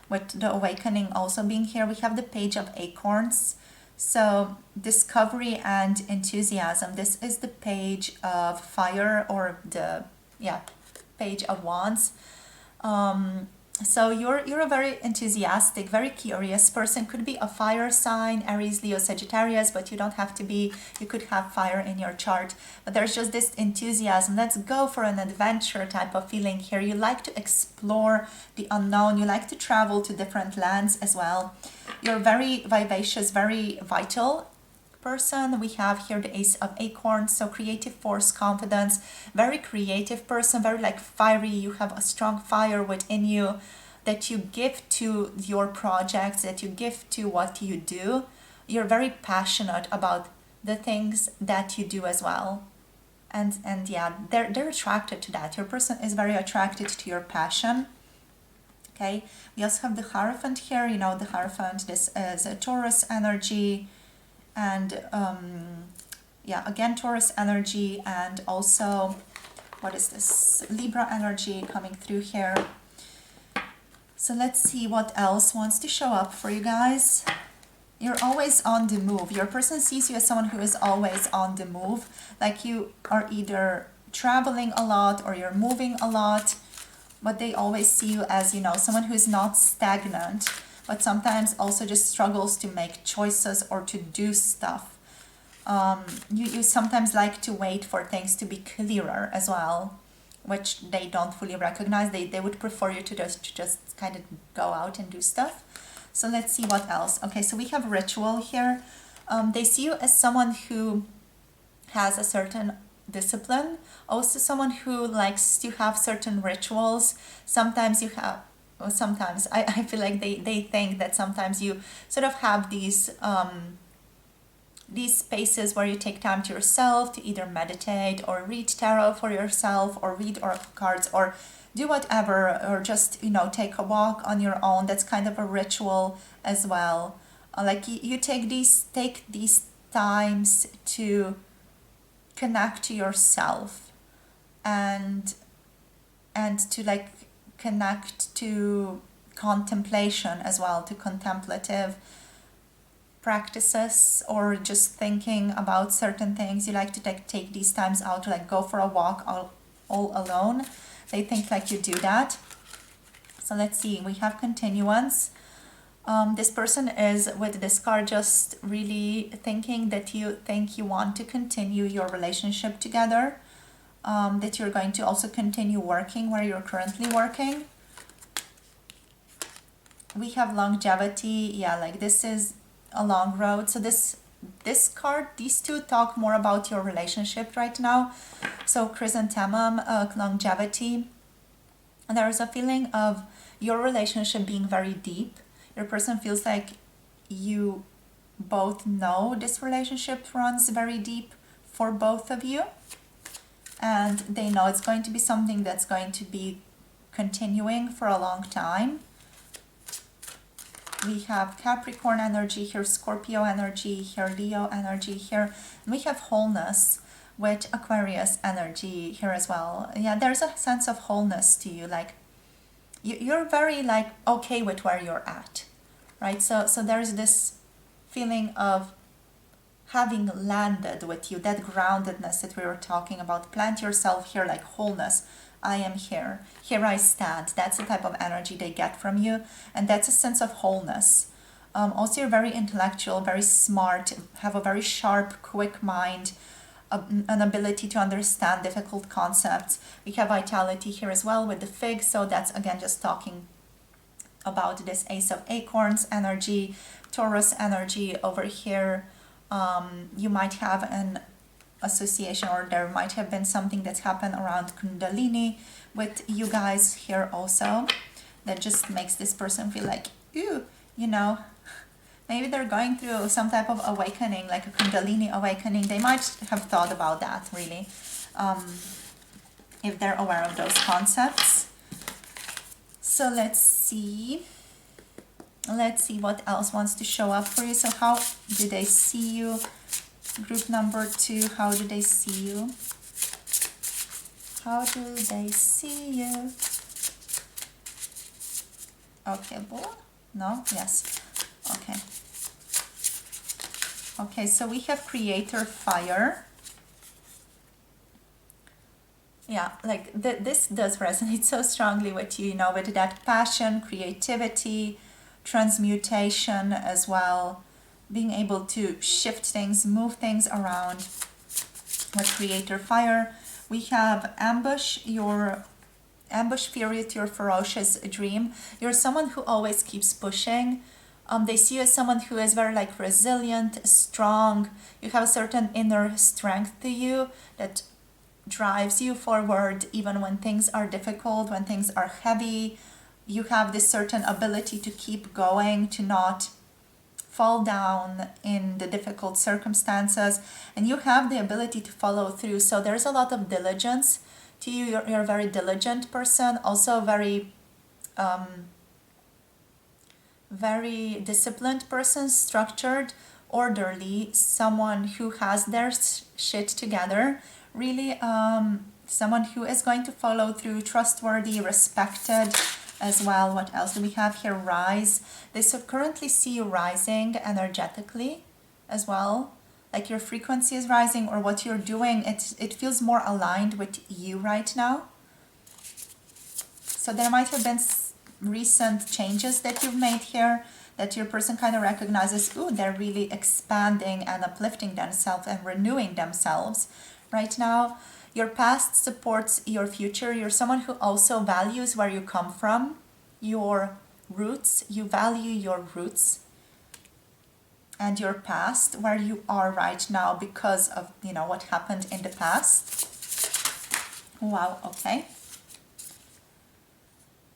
with the awakening also being here. We have the Page of Acorns, so discovery and enthusiasm. This is the Page of Fire, or the Page of Wands. So you're a very enthusiastic, very curious person. Could be a fire sign, Aries, Leo, Sagittarius, but you don't have to be. You could have fire in your chart. But there's just this enthusiasm. Let's go for an adventure type of feeling here. You like to explore the unknown. You like to travel to different lands as well. You're very vivacious, very vital person. We have here the Ace of Acorns, so creative force, confidence, very creative person, very like fiery. You have a strong fire within you that you give to your projects, that you give to what you do. You're very passionate about the things that you do as well. And yeah, they're attracted to that. Your person is very attracted to your passion. Okay, we also have the Hierophant here. You know, the Hierophant, this is a Taurus energy. And again, Taurus energy, and also, what is this? Libra energy coming through here. So let's see what else wants to show up for you guys. You're always on the move. Your person sees you as someone who is always on the move. Like you are either traveling a lot or you're moving a lot, but they always see you as, you know, someone who is not stagnant, but sometimes also just struggles to make choices or to do stuff. You sometimes like to wait for things to be clearer as well, which they don't fully recognize. They would prefer you to just kind of go out and do stuff. So let's see what else. Okay, so we have ritual here. They see you as someone who has a certain discipline, also someone who likes to have certain rituals. Sometimes you have, or sometimes I feel like they think that sometimes you sort of have these spaces where you take time to yourself to either meditate or read tarot for yourself or read oracle cards or do whatever, or just, you know, take a walk on your own. That's kind of a ritual as well. Like you take these times to connect to yourself and to like connect to contemplation as well, to contemplative practices, or just thinking about certain things. You like to take these times out to like go for a walk all alone. They think like you do that. So let's see, we have continuance. This person is, with this card, just really thinking that you think you want to continue your relationship together, that you're going to also continue working where you're currently working. We have longevity. Yeah, like this is a long road. So this card, these two talk more about your relationship right now. So chrysanthemum, longevity. And there is a feeling of your relationship being very deep. Your person feels like you both know this relationship runs very deep for both of you. And they know it's going to be something that's going to be continuing for a long time. We have Capricorn energy here, Scorpio energy here, Leo energy here. And we have wholeness with Aquarius energy here as well. Yeah, there's a sense of wholeness to you. Like you're very like okay with where you're at, right? So there's this feeling of having landed with you, that groundedness that we were talking about. Plant yourself here, like wholeness. I am here. Here I stand. That's the type of energy they get from you. And that's a sense of wholeness. Also, you're very intellectual, very smart, have a very sharp, quick mind, an ability to understand difficult concepts. We have vitality here as well with the fig. So that's, again, just talking about this Ace of Acorns energy, Taurus energy over here. You might have an association, or there might have been something that's happened around Kundalini with you guys here also, that just makes this person feel like, ooh, you know, maybe they're going through some type of awakening, like a Kundalini awakening. They might have thought about that, really, if they're aware of those concepts. So let's see. Let's see what else wants to show up for you. So how do they see you? Group number 2, how do they see you? How do they see you? Okay, bull? No? Yes. Okay. Okay, so we have creator fire. Yeah, like this does resonate so strongly with you, you know, with that passion, creativity, transmutation as well, being able to shift things, move things around with creator fire. We have ambush, your ambush period, your ferocious dream. You're someone who always keeps pushing. They see you as someone who is very like resilient, strong. You have a certain inner strength to you that drives you forward even when things are difficult, when things are heavy. You have this certain ability to keep going, to not fall down in the difficult circumstances, and you have the ability to follow through. So there's a lot of diligence to you. You're a very diligent person, also very very disciplined person, structured, orderly, someone who has their shit together, really someone who is going to follow through, trustworthy, respected as well. What else do we have here? Rise. They currently see you rising energetically as well, like your frequency is rising, or what you're doing, it feels more aligned with you right now. So there might have been recent changes that you've made here that your person kind of recognizes, ooh, they're really expanding and uplifting themselves and renewing themselves right now. Your past supports your future. You're someone who also values where you come from, your roots. You value your roots and your past, where you are right now because of, you know, what happened in the past. Wow, okay.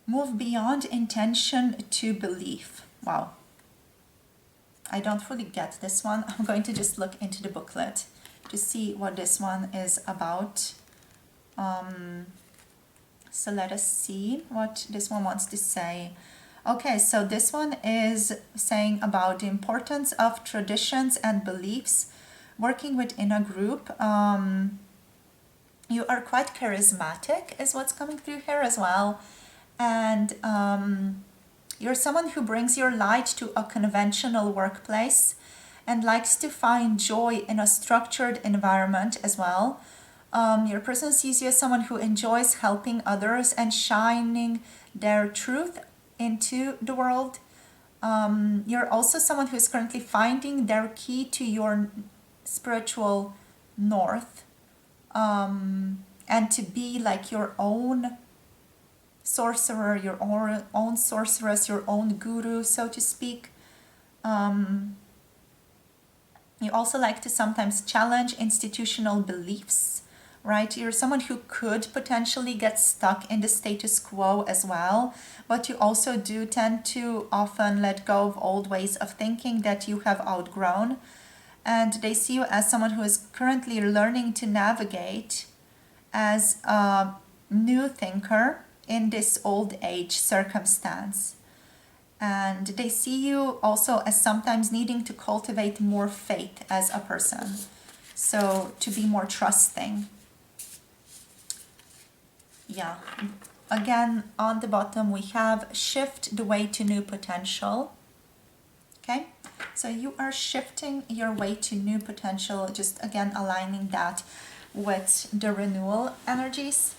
Move beyond intention to belief. Wow. I don't fully get this one. I'm going to just look into the booklet to see what this one is about. So let us see what this one wants to say. Okay, so this one is saying about the importance of traditions and beliefs, working within a group. You are quite charismatic is what's coming through here as well. And you're someone who brings your light to a conventional workplace and likes to find joy in a structured environment as well. Your person sees you as someone who enjoys helping others and shining their truth into the world. You're also someone who is currently finding their key to your spiritual north, and to be like your own sorcerer, your own sorceress, your own guru, so to speak. You also like to sometimes challenge institutional beliefs, right? You're someone who could potentially get stuck in the status quo as well, but you also do tend to often let go of old ways of thinking that you have outgrown. And they see you as someone who is currently learning to navigate as a new thinker in this old age circumstance. And they see you also as sometimes needing to cultivate more faith as a person, so to be more trusting. Yeah, again on the bottom we have shift the way to new potential. Okay, so you are shifting your way to new potential, just again aligning that with the renewal energies.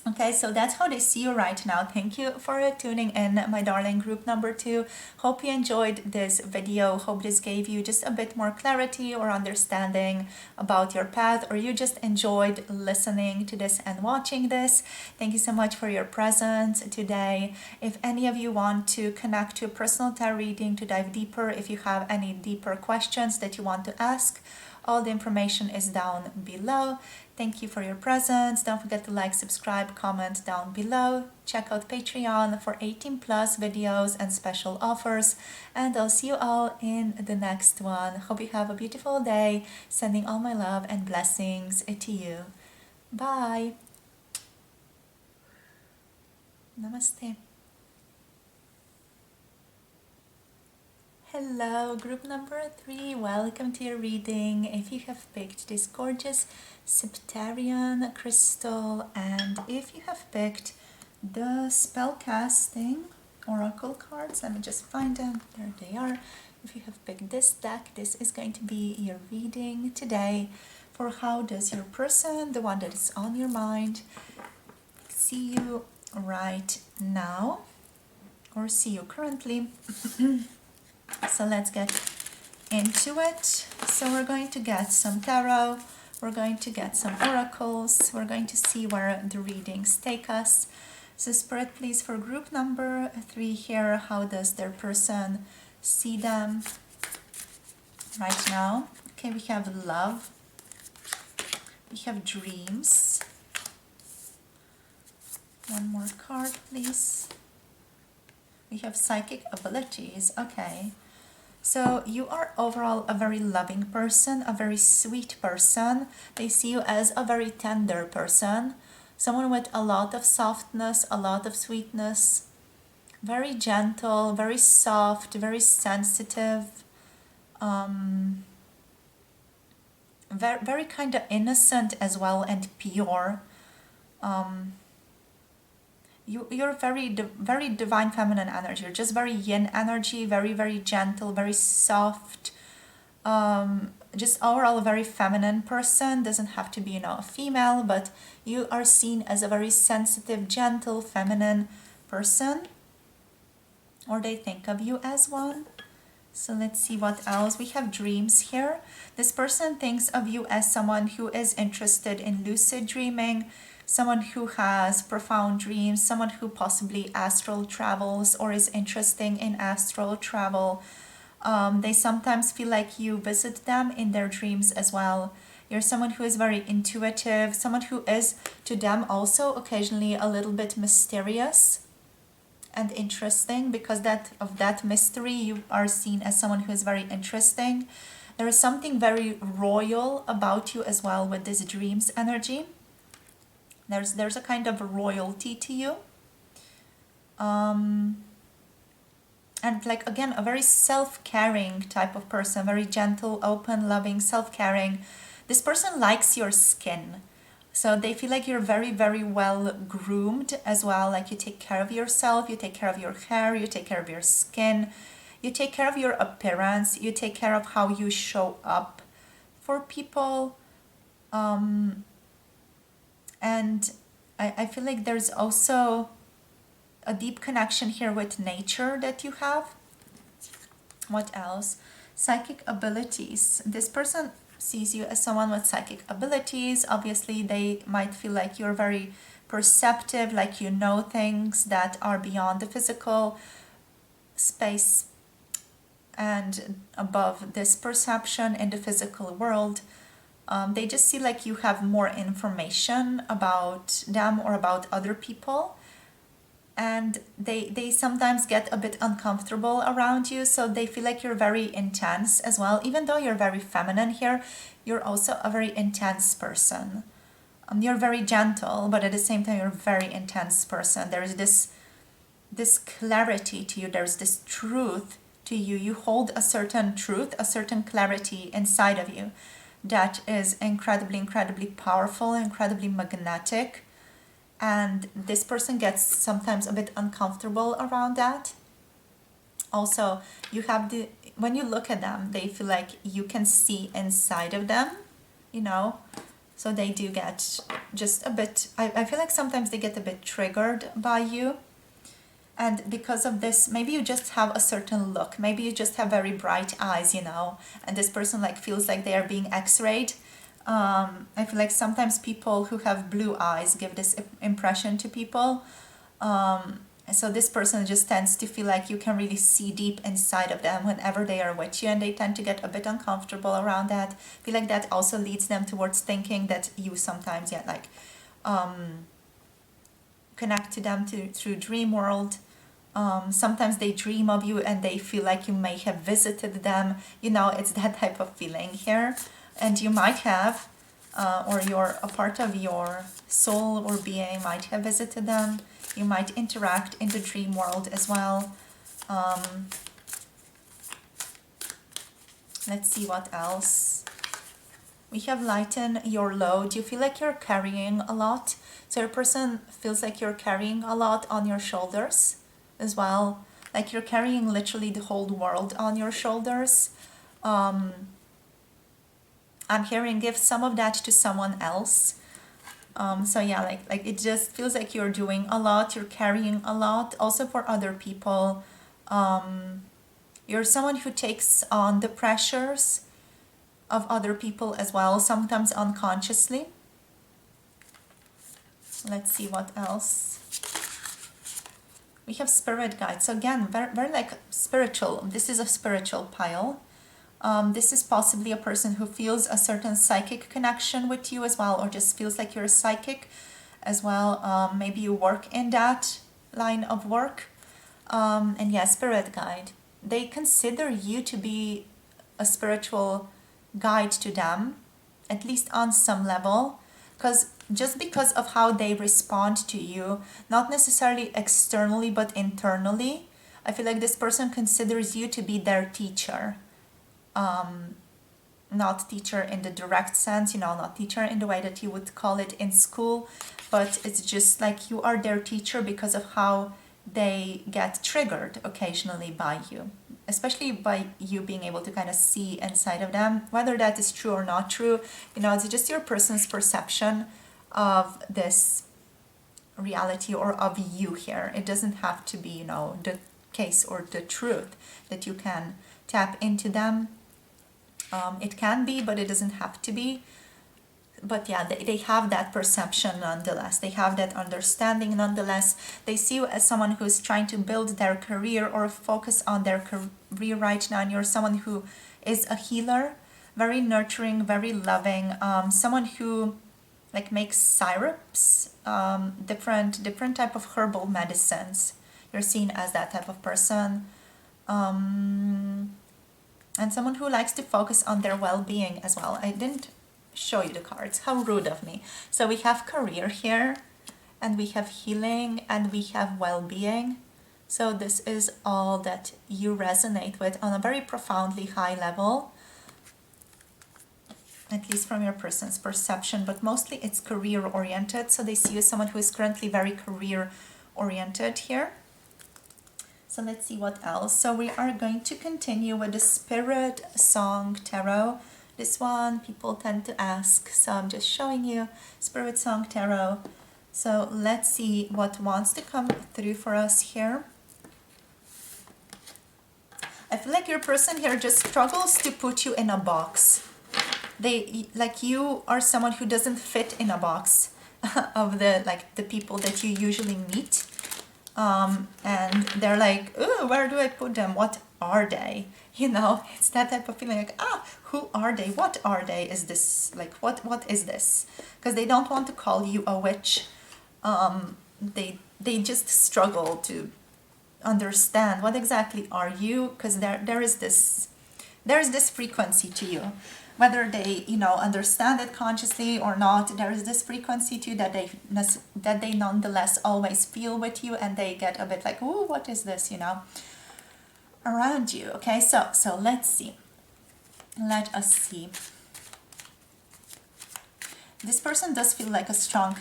Okay, so that's how they see you right now. Thank you for tuning in, my darling group number 2. Hope you enjoyed this video. Hope this gave you just a bit more clarity or understanding about your path, or you just enjoyed listening to this and watching this. Thank you so much for your presence today. If any of you want to connect to a personal tarot reading to dive deeper, if you have any deeper questions that you want to ask, all the information is down below. Thank you for your presence. Don't forget to like, subscribe, comment down below. Check out Patreon for 18+ videos and special offers. And I'll see you all in the next one. Hope you have a beautiful day. Sending all my love and blessings to you. Bye. Namaste. Hello, group number 3. Welcome to your reading. If you have picked this gorgeous Septarian crystal, and if you have picked the Spellcasting oracle cards, let me just find them. There they are. If you have picked this deck, this is going to be your reading today for how does your person, the one that is on your mind, see you right now or see you currently. So let's get into it. So we're going to get some tarot, we're going to get some oracles, we're going to see where the readings take us. So Spirit, please, for group number 3 here, how does their person see them right now? Okay, we have love, we have dreams. One more card, please. We have psychic abilities. Okay, so you are overall a very loving person, a very sweet person. They see you as a very tender person, someone with a lot of softness, a lot of sweetness, very gentle, very soft, very sensitive, very kind of innocent as well, and pure. You're very divine feminine energy. You're just very yin energy, very gentle, very soft, just overall a very feminine person. Doesn't have to be, a female, but you are seen as a very sensitive, gentle, feminine person, or they think of you as one. So let's see what else. We have dreams here. This person thinks of you as someone who is interested in lucid dreaming, someone who has profound dreams, someone who possibly astral travels or is interested in astral travel. They sometimes feel like you visit them in their dreams as well. You're someone who is very intuitive, someone who is to them also occasionally a little bit mysterious and interesting. Because of that mystery, you are seen as someone who is very interesting. There is something very royal about you as well with this dreams energy. There's a kind of royalty to you. And like, again, a very self-caring type of person, very gentle, open, loving, self-caring. This person likes your skin. So they feel like you're very well groomed as well. Like, you take care of yourself, you take care of your hair, you take care of your skin, you take care of your appearance, you take care of how you show up for people. And I feel like there's also a deep connection here with nature that you have. What else? Psychic abilities. This person sees you as someone with psychic abilities. Obviously, they might feel like you're very perceptive, like you know things that are beyond the physical space and above this perception in the physical world. They just see like you have more information about them or about other people, and they sometimes get a bit uncomfortable around you, so they feel like you're very intense as well. Even though you're very feminine here, you're also a very intense person. You're very gentle, but at the same time you're a very intense person. There is this clarity to you, there's this truth to you. You hold a certain truth, a certain clarity inside of you that is incredibly powerful, incredibly magnetic, and this person gets sometimes a bit uncomfortable around that. Also, you have when you look at them, they feel like you can see inside of them, so they do get just a bit, I feel like sometimes they get a bit triggered by you. And because of this, maybe you just have a certain look. Maybe you just have very bright eyes, and this person like feels like they are being x-rayed. I feel like sometimes people who have blue eyes give this impression to people. So this person just tends to feel like you can really see deep inside of them whenever they are with you, and they tend to get a bit uncomfortable around that. I feel like that also leads them towards thinking that you sometimes, connect to them through dream world. Sometimes they dream of you and they feel like you may have visited them. It's that type of feeling here. And you might have, or a part of your soul or being might have visited them. You might interact in the dream world as well. Let's see what else. We have lighten your load. You feel like you're carrying a lot. So your person feels like you're carrying a lot on your shoulders as well. Like you're carrying literally the whole world on your shoulders. I'm hearing give some of that to someone else. So yeah, like it just feels like you're doing a lot, you're carrying a lot. Also for other people, you're someone who takes on the pressures of other people as well, sometimes unconsciously. Let's see what else. We have spirit guides. So again, very, very like spiritual. This is a spiritual pile. This is possibly a person who feels a certain psychic connection with you as well, or just feels like you're a psychic as well. Maybe you work in that line of work. And yeah, spirit guide. They consider you to be a spiritual guide to them, at least on some level, because of how they respond to you, not necessarily externally but internally. I feel like this person considers you to be their teacher. Not teacher in the direct sense, not teacher in the way that you would call it in school, but it's just like you are their teacher because of how they get triggered occasionally by you, especially by you being able to kind of see inside of them. Whether that is true or not true, it's just your person's perception of this reality or of you here. It doesn't have to be, the case or the truth that you can tap into them. It can be, but it doesn't have to be. But yeah, they have that perception nonetheless. They have that understanding nonetheless. They see you as someone who's trying to build their career or focus on their career right now. And you're someone who is a healer, very nurturing, very loving. Someone who like makes syrups, different type of herbal medicines. You're seen as that type of person. And someone who likes to focus on their well-being as well. I didn't show you the cards. How rude of me. So we have career here, and we have healing, and we have well-being. So this is all that you resonate with on a very profoundly high level, at least from your person's perception, but mostly it's career oriented. So they see you as someone who is currently very career oriented here. So let's see what else. So we are going to continue with the Spirit Song Tarot. This one people tend to ask, so I'm just showing you Spirit Song Tarot. So let's see what wants to come through for us here. I feel like your person here just struggles to put you in a box. You are someone who doesn't fit in a box of the people that you usually meet. And they're like, oh, where do I put them? What are they? It's that type of feeling like, who are they? What are they? Is this like, what is this? Because they don't want to call you a witch. They just struggle to understand what exactly are you, because there is this frequency to you. Whether they, understand it consciously or not, there is this frequency too that they nonetheless always feel with you, and they get a bit like, ooh, what is this, around you. Okay, so let's see. Let us see. This person does feel like a strong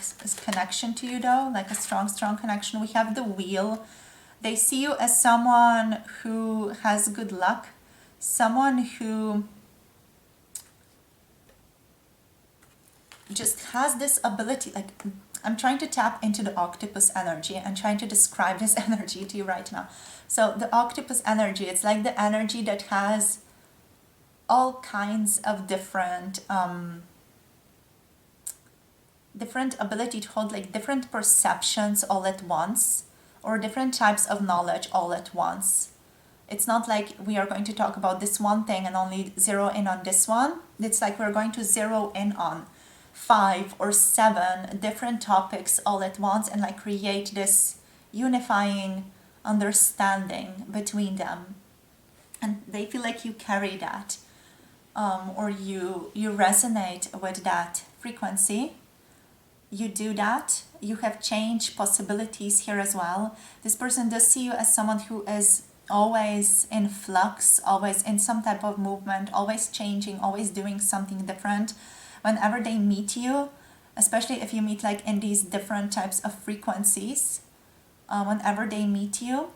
connection to you though, like a strong connection. We have the Wheel. They see you as someone who has good luck, someone who just has this ability, like I'm trying to tap into the octopus energy and trying to describe this energy to you right now. So the octopus energy, it's like the energy that has all kinds of different ability to hold like different perceptions all at once, or different types of knowledge all at once. It's not like we are going to talk about this one thing and only zero in on this one. It's like we're going to zero in on 5 or 7 different topics all at once and like create this unifying understanding between them. And they feel like you carry that, or you resonate with that frequency. You do that. You have change possibilities here as well. This person does see you as someone who is always in flux, always in some type of movement, always changing, always doing something different. Whenever they meet you, especially if you meet like in these different types of frequencies, whenever they meet you,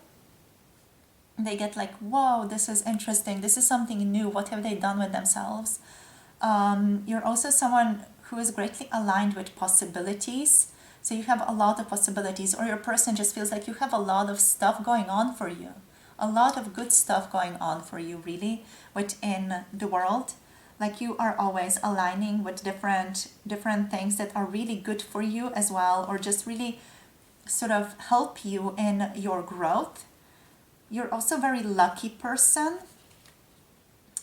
they get like, whoa, this is interesting, this is something new, what have they done with themselves? You're also someone who is greatly aligned with possibilities. So you have a lot of possibilities, or your person just feels like you have a lot of stuff going on for you. A lot of good stuff going on for you, really, within the world. Like you are always aligning with different things that are really good for you as well, or just really sort of help you in your growth. You're also a very lucky person.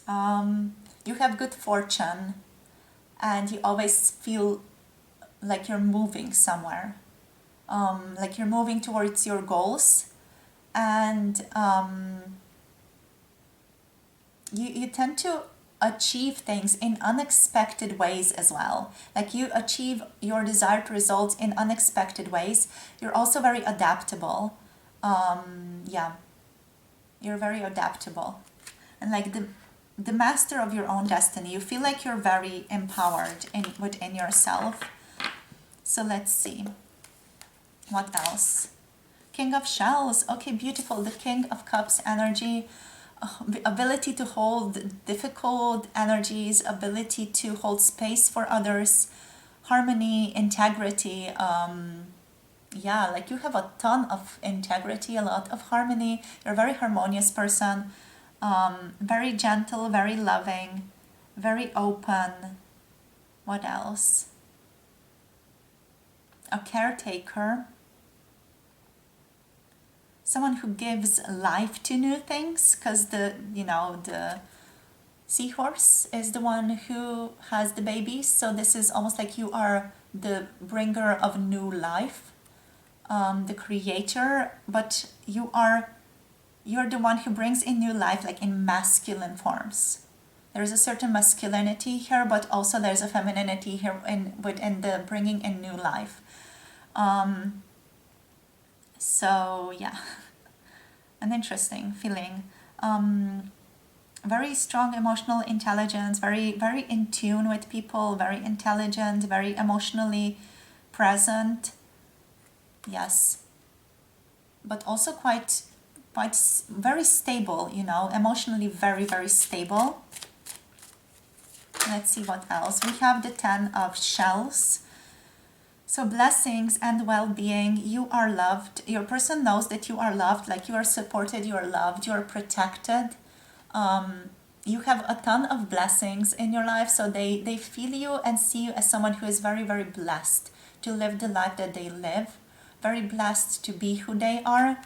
You have good fortune, and you always feel like you're moving somewhere, like you're moving towards your goals, and you tend to achieve things in unexpected ways as well. Like you achieve your desired results in unexpected ways. You're also very adaptable. Yeah, you're very adaptable, and like the master of your own destiny. You feel like you're very empowered within yourself. So let's see. What else? King of Shells. Okay, beautiful. The King of Cups energy. The ability to hold difficult energies, ability to hold space for others, harmony, integrity. Yeah, like you have a ton of integrity, a lot of harmony. You're a very harmonious person. Very gentle, very loving, very open. What else? A caretaker, someone who gives life to new things, because the seahorse is the one who has the babies, so this is almost like you are the bringer of new life, the creator, but you're the one who brings in new life, like in masculine forms. There's a certain masculinity here, but also there's a femininity here within the bringing in new life. So yeah, an interesting feeling. Very strong emotional intelligence, very very in tune with people, very intelligent, very emotionally present. Yes, but also quite very stable, emotionally very very stable. Let's see what else. We have the 10 of Shells. So blessings and well-being. You are loved. Your person knows that you are loved, like you are supported, you are loved, you are protected. You have a ton of blessings in your life, so they feel you and see you as someone who is very very blessed to live the life that they live, very blessed to be who they are.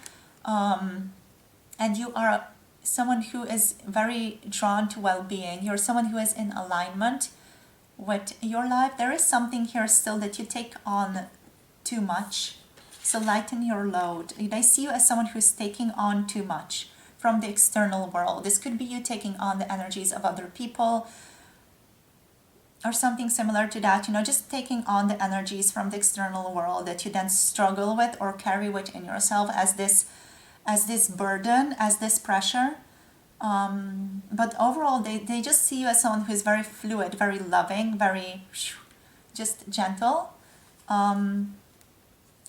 And you are someone who is very drawn to well-being. You're someone who is in alignment with your life. There is something here still that you take on too much, so lighten your load. They see you as someone who is taking on too much from the external world. This could be you taking on the energies of other people or something similar to that, just taking on the energies from the external world that you then struggle with or carry within yourself as this burden, as this pressure. But overall, they just see you as someone who is very fluid, very loving, very just gentle.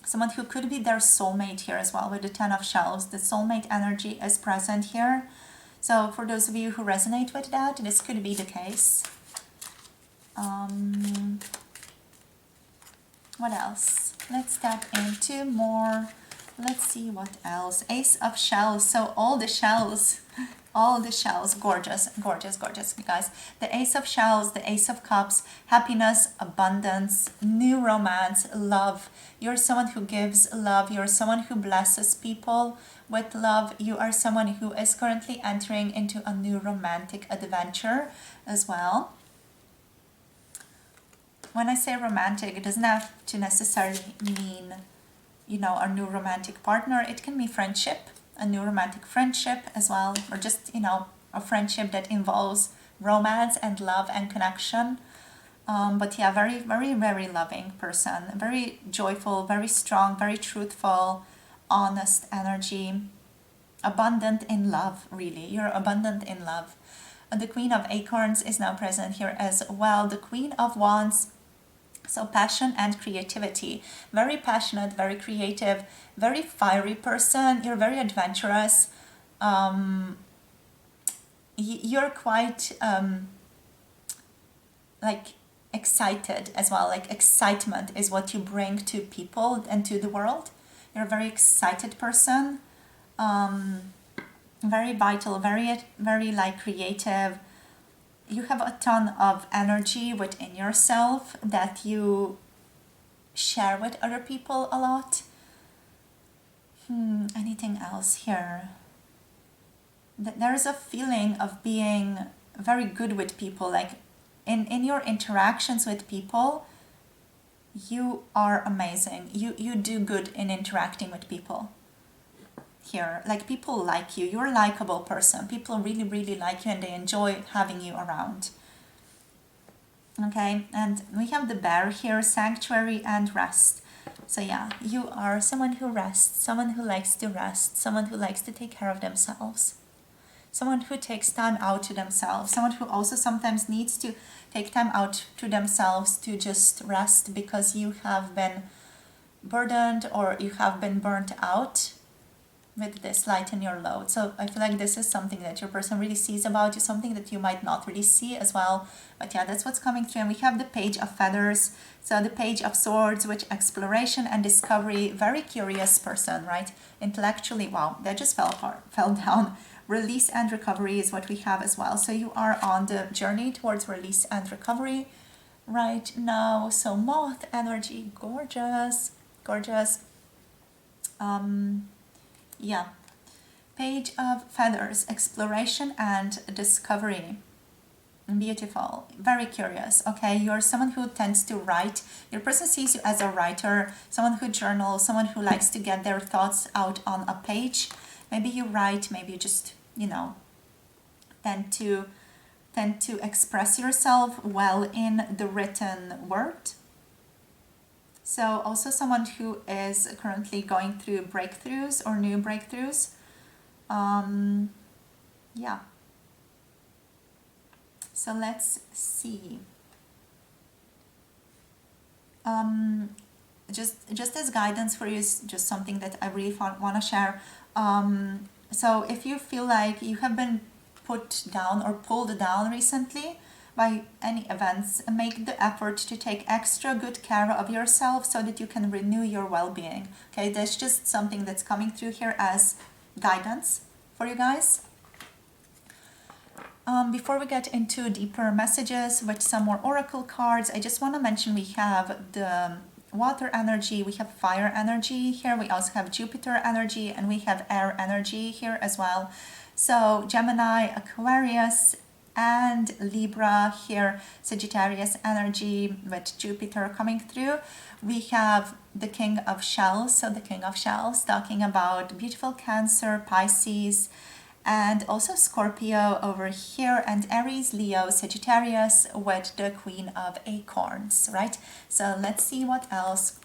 Someone who could be their soulmate here as well with the 10 of Shells. The soulmate energy is present here. So for those of you who resonate with that, this could be the case. What else? Let's tap into more. Let's see what else. Ace of Shells. So all the shells, gorgeous, gorgeous, gorgeous, you guys. The Ace of Shells, the Ace of Cups, happiness, abundance, new romance, love. You're someone who gives love. You're someone who blesses people with love. You are someone who is currently entering into a new romantic adventure as well. When I say romantic, it doesn't have to necessarily mean a new romantic partner. It can be friendship, a new romantic friendship as well, or just a friendship that involves romance and love and connection. But yeah, very very very loving person, very joyful, very strong, very truthful, honest energy. abundant in love, really. You're abundant in love. The Queen of Acorns is now present here as well. The Queen of Wands, so passion and creativity. Very passionate, very creative, very fiery person. You're very adventurous. You're quite like excited as well. Like excitement is what you bring to people and to the world. You're a very excited person. Very vital, very like creative. You have a ton of energy within yourself that you share with other people a lot. Anything else here? There's a feeling of being very good with people. Like in your interactions with people, you are amazing. You do good in interacting with people. Here, like people like you. You're a likable person. People really like you and they enjoy having you around. Okay, and we have the bear here, sanctuary and rest. So yeah, you are someone who rests, someone who likes to rest, someone who likes to take care of themselves, someone who takes time out to themselves, someone who also sometimes needs to take time out to themselves to just rest because you have been burdened or you have been burnt out with this lighten your load. So I feel like this is something that your person really sees about you, something that you might not really see as well. But yeah, that's what's coming through. And we have the Page of Feathers. So the Page of Swords, which exploration and discovery, very curious person, right? Intellectually, wow, that just fell down. Release and recovery is what we have as well. So you are on the journey towards release and recovery right now. So moth energy, gorgeous. Yeah, Page of Feathers, exploration and discovery. Beautiful, very curious. Okay, you're someone who tends to write. Your person sees you as a writer, someone who journals, someone who likes to get their thoughts out on a page. Maybe you write, maybe you just, tend to express yourself well in the written word. So also someone who is currently going through breakthroughs or new breakthroughs. Yeah. So let's see. Just as guidance for you is just something that I really want to share. So if you feel like you have been put down or pulled down recently by any events, make the effort to take extra good care of yourself so that you can renew your well-being. Okay, that's just something that's coming through here as guidance for you guys. Before we get into deeper messages with some more oracle cards, I just want to mention we have the water energy, we have fire energy here, we also have Jupiter energy, and we have air energy here as well. So Gemini, Aquarius, and Libra here, Sagittarius energy with Jupiter coming through. We have the King of Shells, so the King of Shells talking about beautiful Cancer, Pisces, and also Scorpio over here, and Aries, Leo, Sagittarius with the Queen of Acorns, right? So let's see what else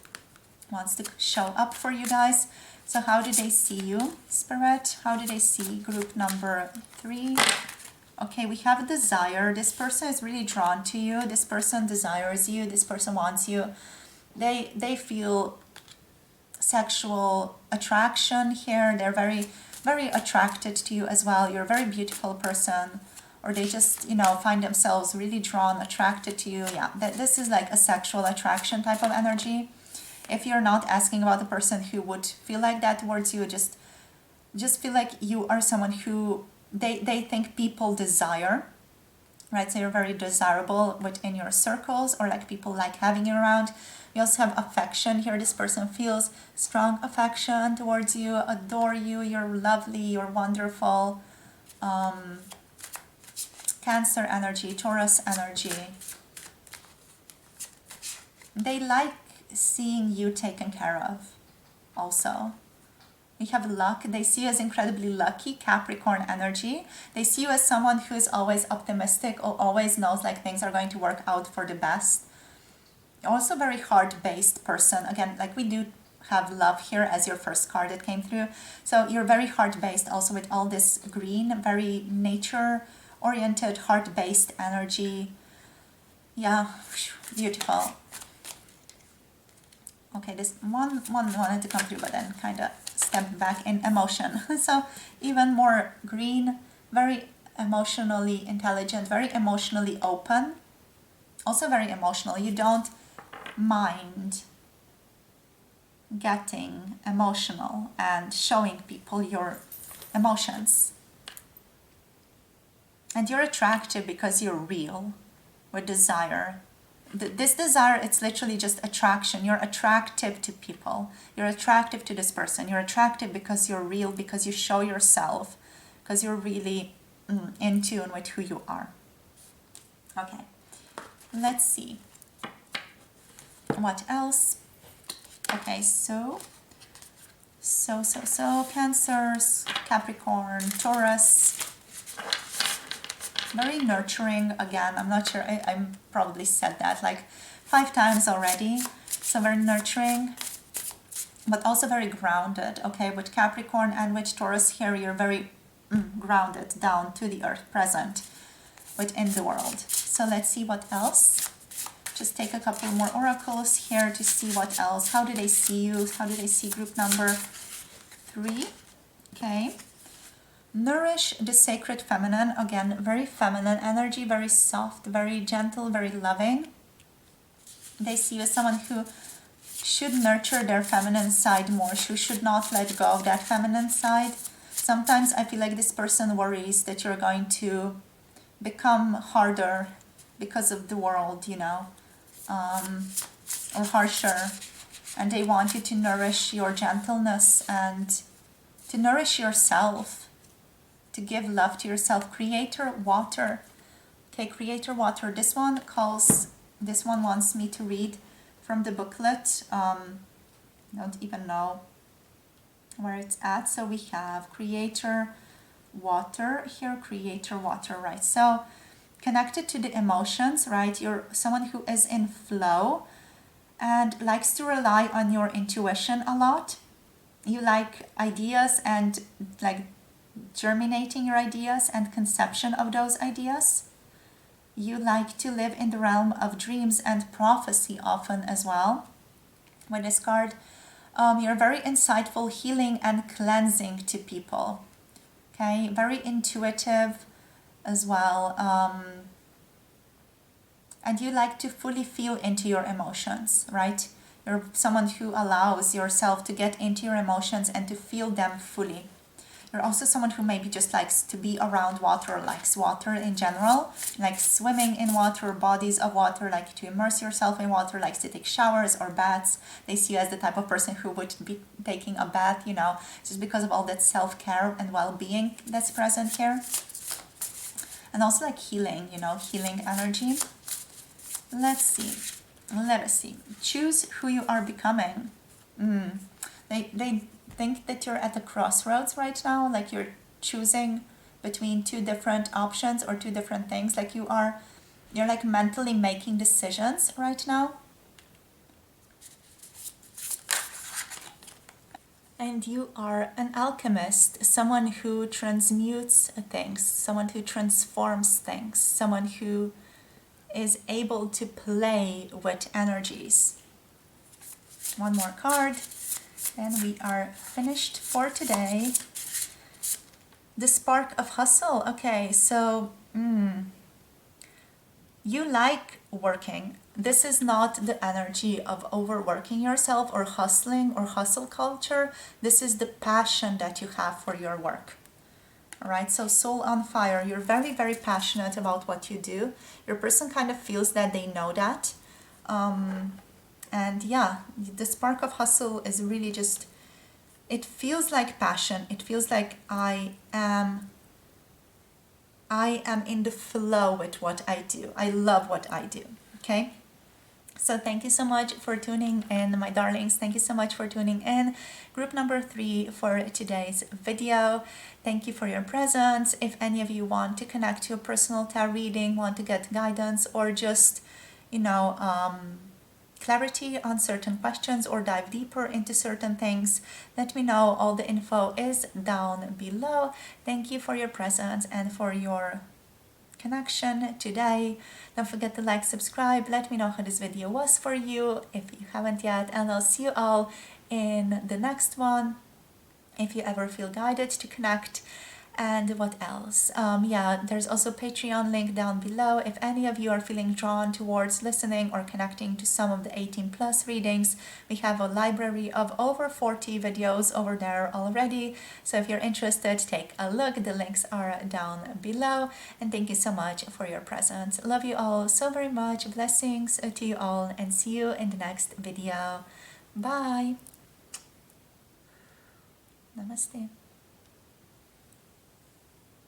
wants to show up for you guys. So how do they see you, Spirit? How do they see group number 3? Okay, we have a desire. This person is really drawn to you. This person desires you. This person wants you. They feel sexual attraction here. They're very attracted to you as well. You're a very beautiful person, or they just find themselves really drawn, attracted to you. Yeah, this is like a sexual attraction type of energy. If you're not asking about the person who would feel like that towards you, just feel like you are someone who they think people desire, right? So you're very desirable within your circles, or like people like having you around. We also have affection here. This person feels strong affection towards you, adore you, you're lovely, you're wonderful. Cancer energy, Taurus energy. They like seeing you taken care of also. We have luck. They see you as incredibly lucky, Capricorn energy. They see you as someone who is always optimistic or always knows like things are going to work out for the best. Also very heart-based person. Again, like we do have love here as your first card that came through. So you're very heart-based also with all this green, very nature-oriented, heart-based energy. Yeah, beautiful. Okay, this one wanted to come through, but then kind of stepped back in emotion. So even more green, very emotionally intelligent, very emotionally open, also very emotional. You don't mind getting emotional and showing people your emotions. And you're attractive because you're real with desire. This desire, it's literally just attraction. You're attractive to people. You're attractive to this person. You're attractive because you're real, because you show yourself, because you're really in tune with who you are. Okay, let's see. What else? Okay, so Cancers, Capricorn, Taurus. Very nurturing again. I'm not sure, I probably said that like 5 times already. So very nurturing, but also very grounded. Okay, with Capricorn and with Taurus here, you're very grounded, down to the earth, present within the world. So let's see what else. Just take a couple more oracles here to see what else. How do they see you? How do they see group number 3? Okay. Nourish the sacred feminine. Again, very feminine energy, very soft, very gentle, very loving. They see you as someone who should nurture their feminine side more, who should not let go of that feminine side. Sometimes I feel like this person worries that you're going to become harder because of the world, you know, or harsher. And they want you to nourish your gentleness and to nourish yourself, to give love to yourself. Creator water. Okay, Creator water. This one wants me to read from the booklet. Don't even know where it's at. So we have Creator water here, Creator water, right? So connected to the emotions, right? You're someone who is in flow and likes to rely on your intuition a lot. You like ideas and like germinating your ideas and conception of those ideas. You like to live in the realm of dreams and prophecy often as well. With this card, you're very insightful, healing and cleansing to people. Okay, very intuitive as well. And you like to fully feel into your emotions, right? You're someone who allows yourself to get into your emotions and to feel them fully. You're also someone who maybe just likes to be around water, likes water in general, like swimming in water, bodies of water, like to immerse yourself in water, likes to take showers or baths. They see you as the type of person who would be taking a bath, you know, just because of all that self-care and well-being that's present here. And also like healing, you know, healing energy. Let's see. Let us see. Choose who you are becoming. They think that you're at the crossroads right now, like you're choosing between 2 different options or 2 different things, like you're like mentally making decisions right now. And you are an alchemist, someone who transmutes things, someone who transforms things, someone who is able to play with energies. One more card. And we are finished for today. The spark of hustle. Okay, so you like working. This is not the energy of overworking yourself or hustling or hustle culture. This is the passion that you have for your work. All right, so soul on fire. You're very, very passionate about what you do. Your person kind of feels that they know that. And yeah, the spark of hustle is really just, it feels like passion. It feels like I am in the flow with what I do. I love what I do, okay? So thank you so much for tuning in, my darlings. Thank you so much for tuning in. Group number 3 for today's video. Thank you for your presence. If any of you want to connect to a personal tarot reading, want to get guidance, or just, you know, clarity on certain questions or dive deeper into certain things, let me know. All the info is down below. Thank you for your presence and for your connection today. Don't forget to like, subscribe, let me know how this video was for you if you haven't yet, and I'll see you all in the next one if you ever feel guided to connect. And what else? Yeah, there's also Patreon link down below. If any of you are feeling drawn towards listening or connecting to some of the 18 plus readings, we have a library of over 40 videos over there already. So if you're interested, take a look. The links are down below. And thank you so much for your presence. Love you all so very much. Blessings to you all, and see you in the next video. Bye. Namaste.